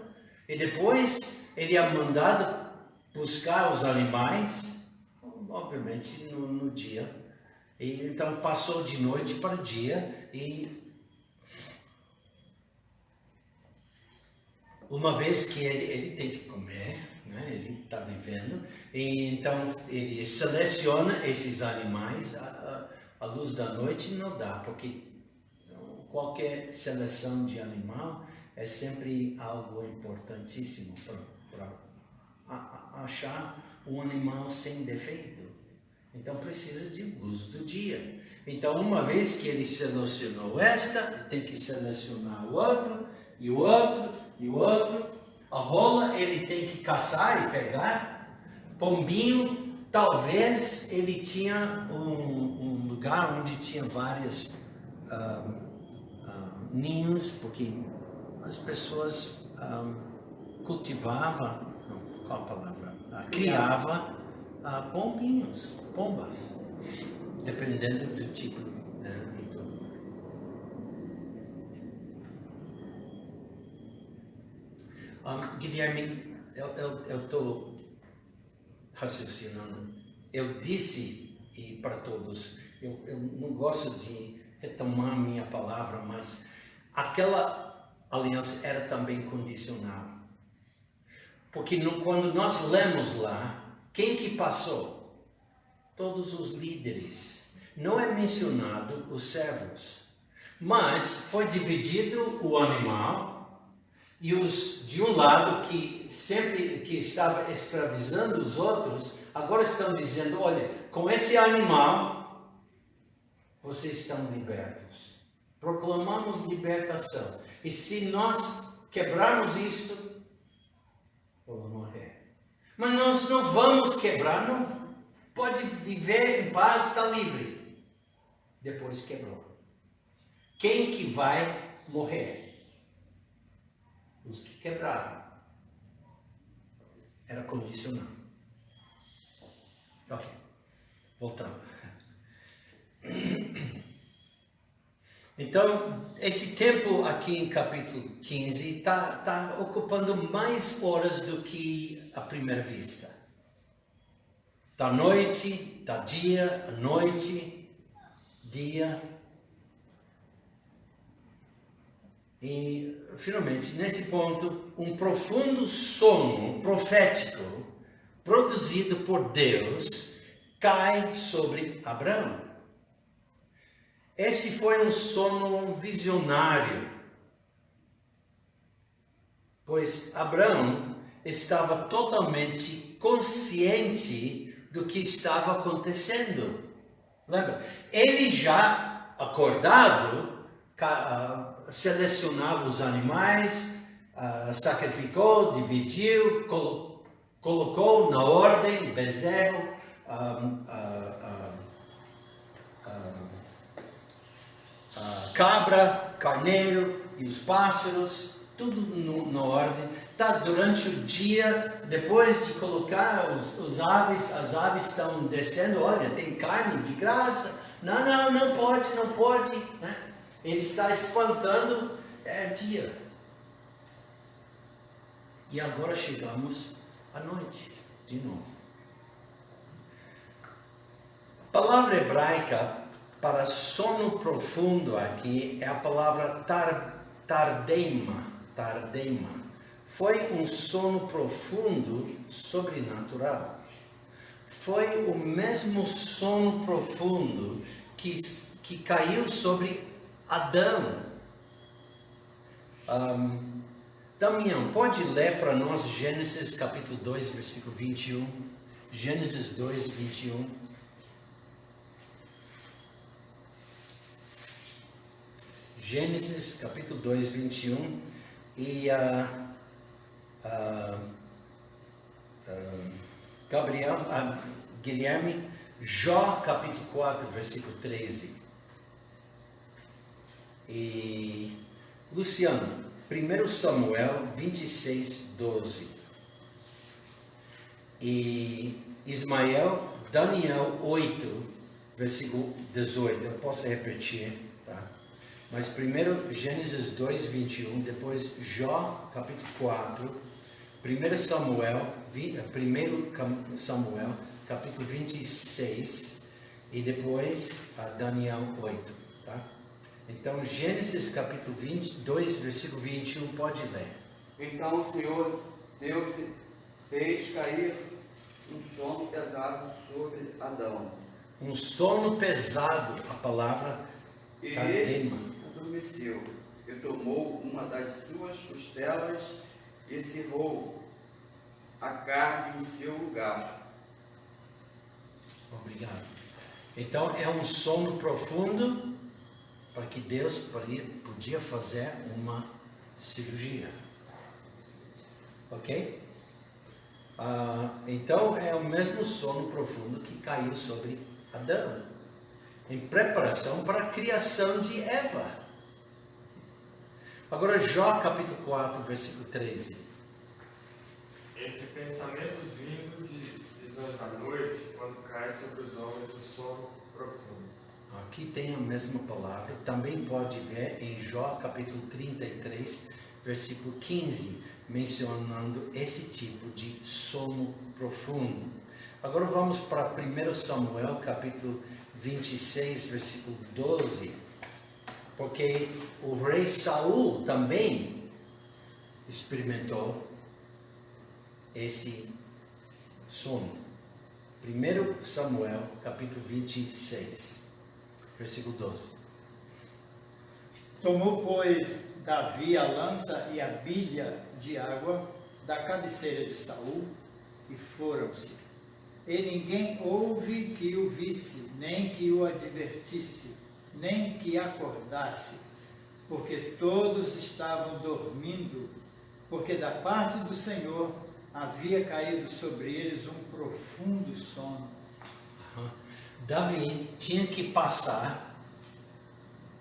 E depois ele é mandado buscar os animais, obviamente no dia. E então passou de noite para dia, e uma vez que ele tem que comer, né? Ele está vivendo, e então ele seleciona esses animais. À luz da noite não dá, porque qualquer seleção de animal é sempre algo importantíssimo para achar um animal sem defeito. Então precisa de luz do dia. Então, uma vez que ele selecionou esta, tem que selecionar o outro, e o outro, e o outro. A rola ele tem que caçar e pegar. Pombinho, talvez ele tinha um lugar onde tinha vários ninhos, porque as pessoas cultivavam, qual a palavra? Criava pombinhos, pombas, dependendo do tipo, né? Guilherme, eu estou raciocinando. Eu disse, e para todos, eu não gosto de retomar minha palavra, mas aquela aliança era também condicional. Porque quando nós lemos lá, quem que passou? Todos os líderes. Não é mencionado os servos, mas foi dividido o animal, e os de um lado que estava escravizando os outros, agora estão dizendo, olha, com esse animal vocês estão libertos. Proclamamos libertação. E se nós quebrarmos isto, vamos morrer. Mas nós não vamos quebrar, não pode viver em paz, está livre. Depois quebrou. Quem que vai morrer? Os que quebraram. Era condicional. Ok, voltando. Então, esse tempo aqui em capítulo 15 está ocupando mais horas do que à primeira vista. Está noite, está dia, noite, dia. E, finalmente, nesse ponto, um profundo sono profético produzido por Deus cai sobre Abraão. Esse foi um sono visionário, pois Abraão estava totalmente consciente do que estava acontecendo. Lembra? Ele já acordado, selecionava os animais, sacrificou, dividiu, colocou na ordem bezerro, cabra, carneiro e os pássaros, tudo na ordem. Tá, durante o dia, depois de colocar os aves, as aves estão descendo, olha, tem carne de graça, não pode, né? Ele está espantando, é dia. E agora chegamos à noite, de novo. A palavra hebraica para sono profundo aqui é a palavra tardema. Foi um sono profundo sobrenatural. Foi o mesmo sono profundo que caiu sobre Adão. Damião, pode ler para nós Gênesis capítulo 2, versículo 21. Gênesis 2, 21. Gênesis capítulo 2, 21. E Guilherme, Jó capítulo 4, versículo 13. E Luciano, 1 Samuel 26, 12. E Ismael, Daniel 8, versículo 18. Eu posso repetir, tá? Mas primeiro Gênesis 2, 21, depois Jó capítulo 4, 1 Samuel capítulo 26 e depois Daniel 8, tá? Então Gênesis capítulo 22, versículo 21, pode ler. Então o Senhor Deus fez cair um sono pesado sobre Adão. Um sono pesado, a palavra E Cadema. este adormeceu, e tomou uma das suas costelas e cerrou a carne em seu lugar. Obrigado. Então é um sono profundo para que Deus podia fazer uma cirurgia. Ok? Então é o mesmo sono profundo que caiu sobre Adão, em preparação para a criação de Eva. Agora Jó capítulo 4, versículo 13. Entre pensamentos vindos de visões da noite, quando cai sobre os homens o sono profundo. Aqui tem a mesma palavra, também pode ver em Jó capítulo 33, versículo 15, mencionando esse tipo de sono profundo. Agora vamos para 1 Samuel capítulo 26, versículo 12, porque o rei Saul também experimentou esse sono. 1 Samuel capítulo 26. Versículo 12. Tomou, pois, Davi a lança e a bilha de água da cabeceira de Saul e foram-se. E ninguém houve que o visse, nem que o advertisse, nem que acordasse, porque todos estavam dormindo, porque da parte do Senhor havia caído sobre eles um profundo sono. Davi tinha que passar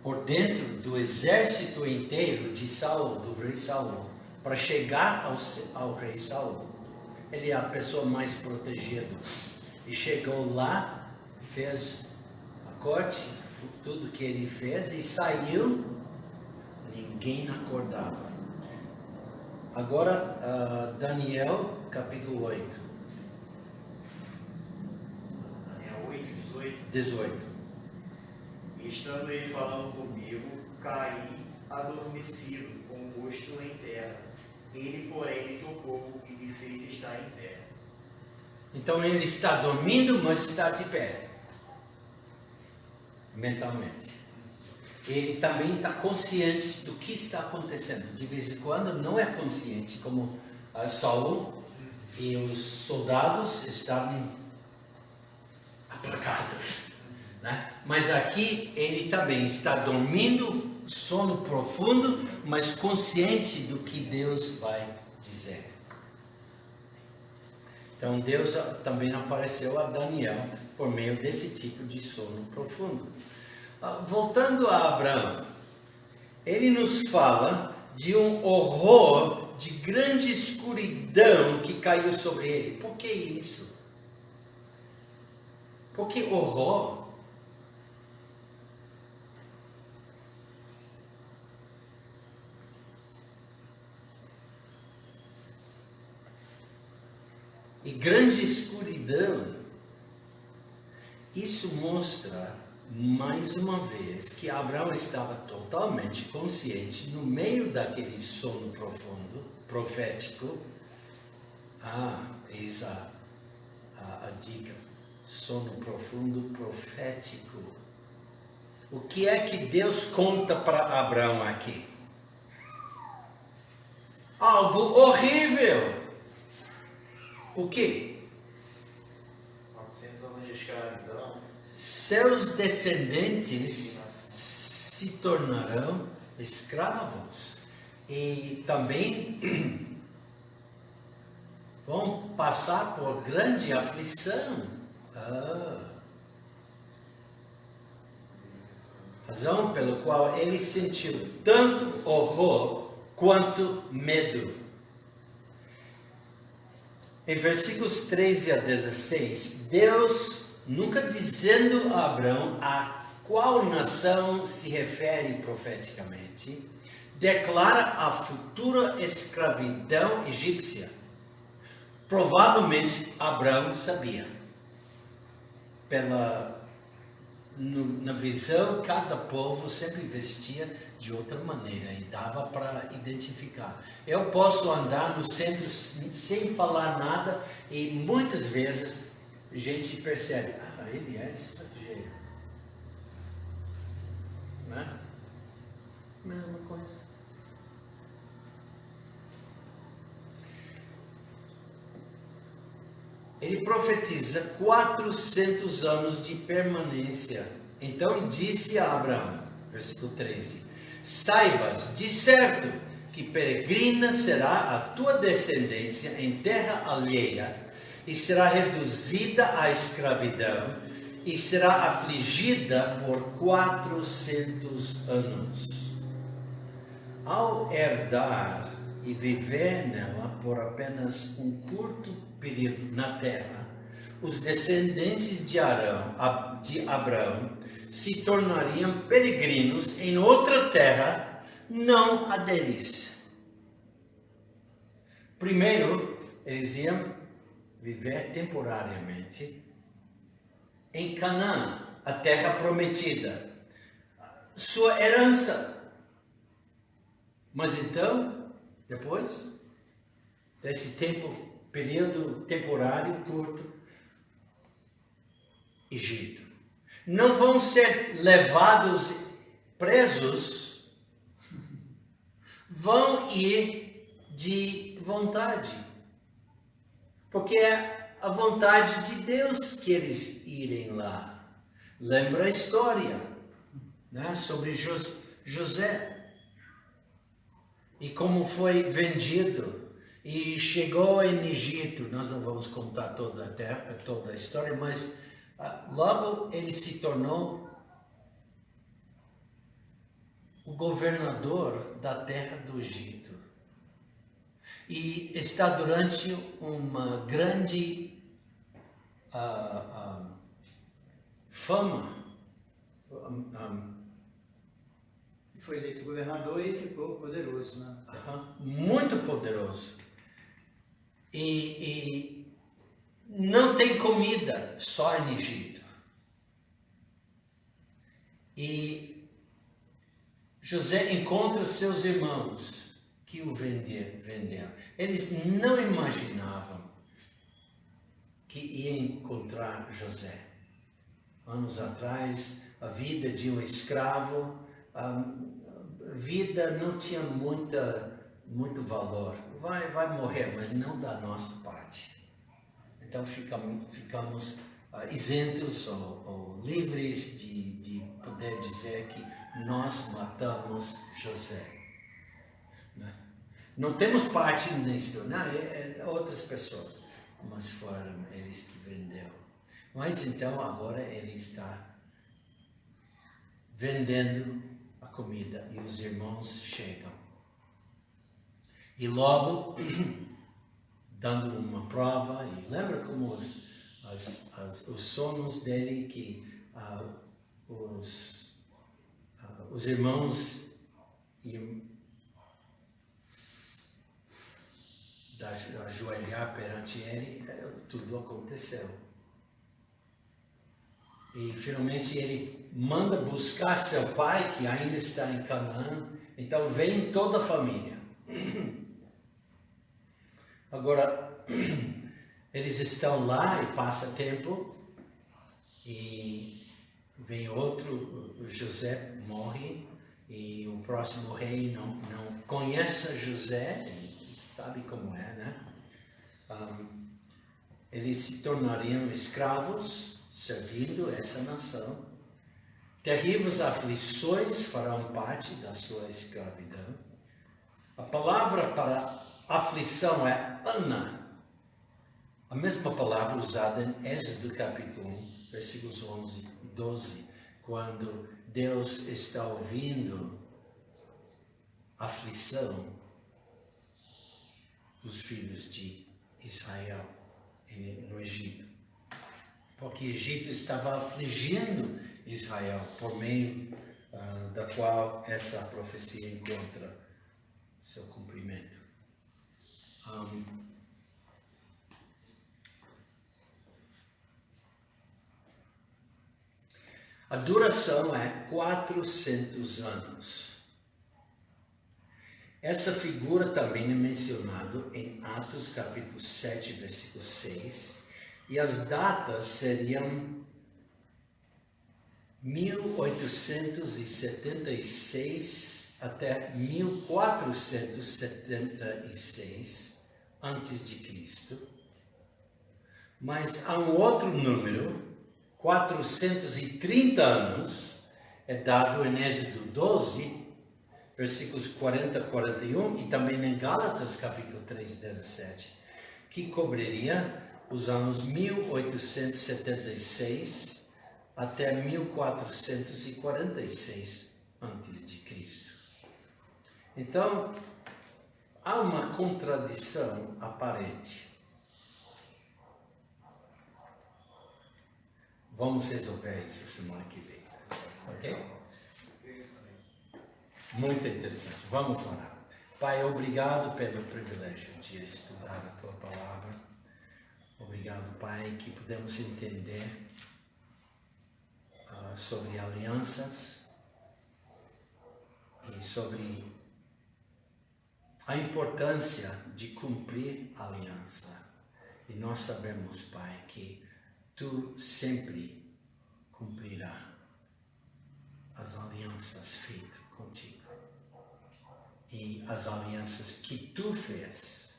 por dentro do exército inteiro de Saul, do rei Saul, para chegar ao rei Saul. Ele é a pessoa mais protegida. E chegou lá, fez a corte, tudo que ele fez e saiu, ninguém acordava. Agora, Daniel capítulo 8. Daniel 8, 18. 18. E estando ele falando comigo, caí adormecido, com o rosto em terra. Ele, porém, me tocou e me fez estar em pé. Então ele está dormindo, mas está de pé. Mentalmente. Ele também está consciente do que está acontecendo. De vez em quando não é consciente, como Saul e os soldados estavam apagados, né? Mas aqui ele também está dormindo, sono profundo, mas consciente do que Deus vai dizer. Então Deus também apareceu a Daniel por meio desse tipo de sono profundo. Voltando a Abraão, ele nos fala de um horror, de grande escuridão que caiu sobre ele. Por que isso? Por que horror? E grande escuridão, isso mostra mais uma vez que Abraão estava totalmente consciente no meio daquele sono profundo, profético. Eis a dica, sono profundo profético. O que é que Deus conta para Abraão aqui? Algo horrível. O que? 400 anos de escravidão. Seus descendentes se tornarão escravos e também vão passar por grande aflição. razão pela qual ele sentiu tanto horror quanto medo. Em versículos 13 a 16, Deus, nunca dizendo a Abraão a qual nação se refere profeticamente, declara a futura escravidão egípcia. Provavelmente Abraão sabia. Na visão, cada povo sempre vestia de outra maneira e dava para identificar. Eu posso andar no centro sem falar nada e muitas vezes a gente percebe, ele é estrangeiro. Né? Mesma coisa. Ele profetiza 400 anos de permanência. Então disse a Abraão, versículo 13: saibas de certo que peregrina será a tua descendência em terra alheia, e será reduzida à escravidão, e será afligida por 400 anos. Ao herdar e viver nela por apenas um curto período na terra, os descendentes de Abraão se tornariam peregrinos em outra terra, não a deles. Primeiro, eles iam viver temporariamente em Canaã, a terra prometida, sua herança. Mas então, depois desse período temporário curto, Egito. Não vão ser levados presos, vão ir de vontade, porque é a vontade de Deus que eles irem lá. Lembra a história, né, sobre José e como foi vendido e chegou em Egito. Nós não vamos contar toda a história, mas logo ele se tornou o governador da terra do Egito. E está durante uma grande fama. Foi eleito governador e ficou poderoso, né? Muito poderoso. E não tem comida só em Egito. E José encontra seus irmãos que o venderam. Eles não imaginavam que iam encontrar José. Anos atrás, a vida de um escravo, a vida não tinha muito valor. Vai morrer, mas não da nossa parte. Então ficamos isentos ou livres de poder dizer que nós matamos José. Né? Não temos parte nisso, não, outras pessoas, mas foram eles que venderam. Mas então agora ele está vendendo a comida e os irmãos chegam. E logo, dando uma prova, e lembra como os sonhos dele, que os irmãos iam ajoelhar perante ele, tudo aconteceu. E finalmente ele manda buscar seu pai, que ainda está em Canaã. Então vem toda a família. Agora, eles estão lá e passa tempo. E vem outro, José morre. E o próximo rei não conhece José, ele sabe como é, né? Eles se tornariam escravos, servindo essa nação. Terríveis aflições farão parte da sua escravidão. A palavra para aflição é ana. A mesma palavra usada em Êxodo capítulo 1, versículos 11 e 12, quando Deus está ouvindo a aflição dos filhos de Israel no Egito. Porque o Egito estava afligindo Israel, por meio da qual essa profecia encontra seu cumprimento. A duração é 400 anos. Essa figura também é mencionada em Atos capítulo 7, versículo 6, e as datas seriam 1876 até 1476 antes de Cristo. Mas há um outro número, 430 anos, é dado em Êxodo 12, versículos 40 a 41, e também em Gálatas capítulo 3, 17, que cobriria os anos 1876 até 1446 antes de Cristo. Então, há uma contradição aparente. Vamos resolver isso semana que vem, ok? Muito interessante. Vamos orar. Pai, obrigado pelo privilégio de estudar a Tua Palavra. Obrigado, Pai, que podemos entender sobre alianças e sobre a importância de cumprir a aliança. E nós sabemos, Pai, que Tu sempre cumprirá as alianças feitas contigo. E as alianças que Tu fez.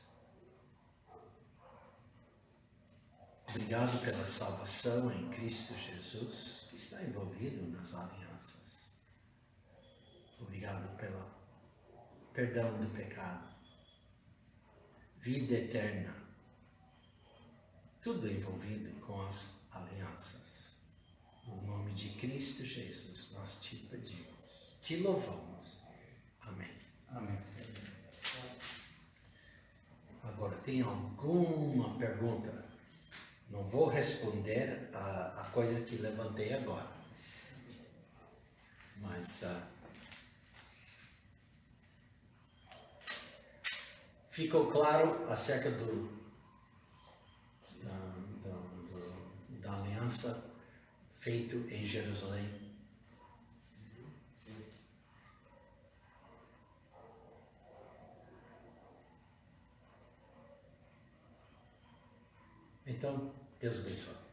Obrigado pela salvação em Cristo Jesus, que está envolvido nas alianças. Obrigado pelo perdão do pecado, vida eterna, tudo envolvido com as alianças. No nome de Cristo Jesus, nós te pedimos, te louvamos. Amém. Amém. Agora, tem alguma pergunta? Não vou responder a coisa que levantei agora. Mas ficou claro acerca da aliança feita em Jerusalém? Então, Deus abençoe.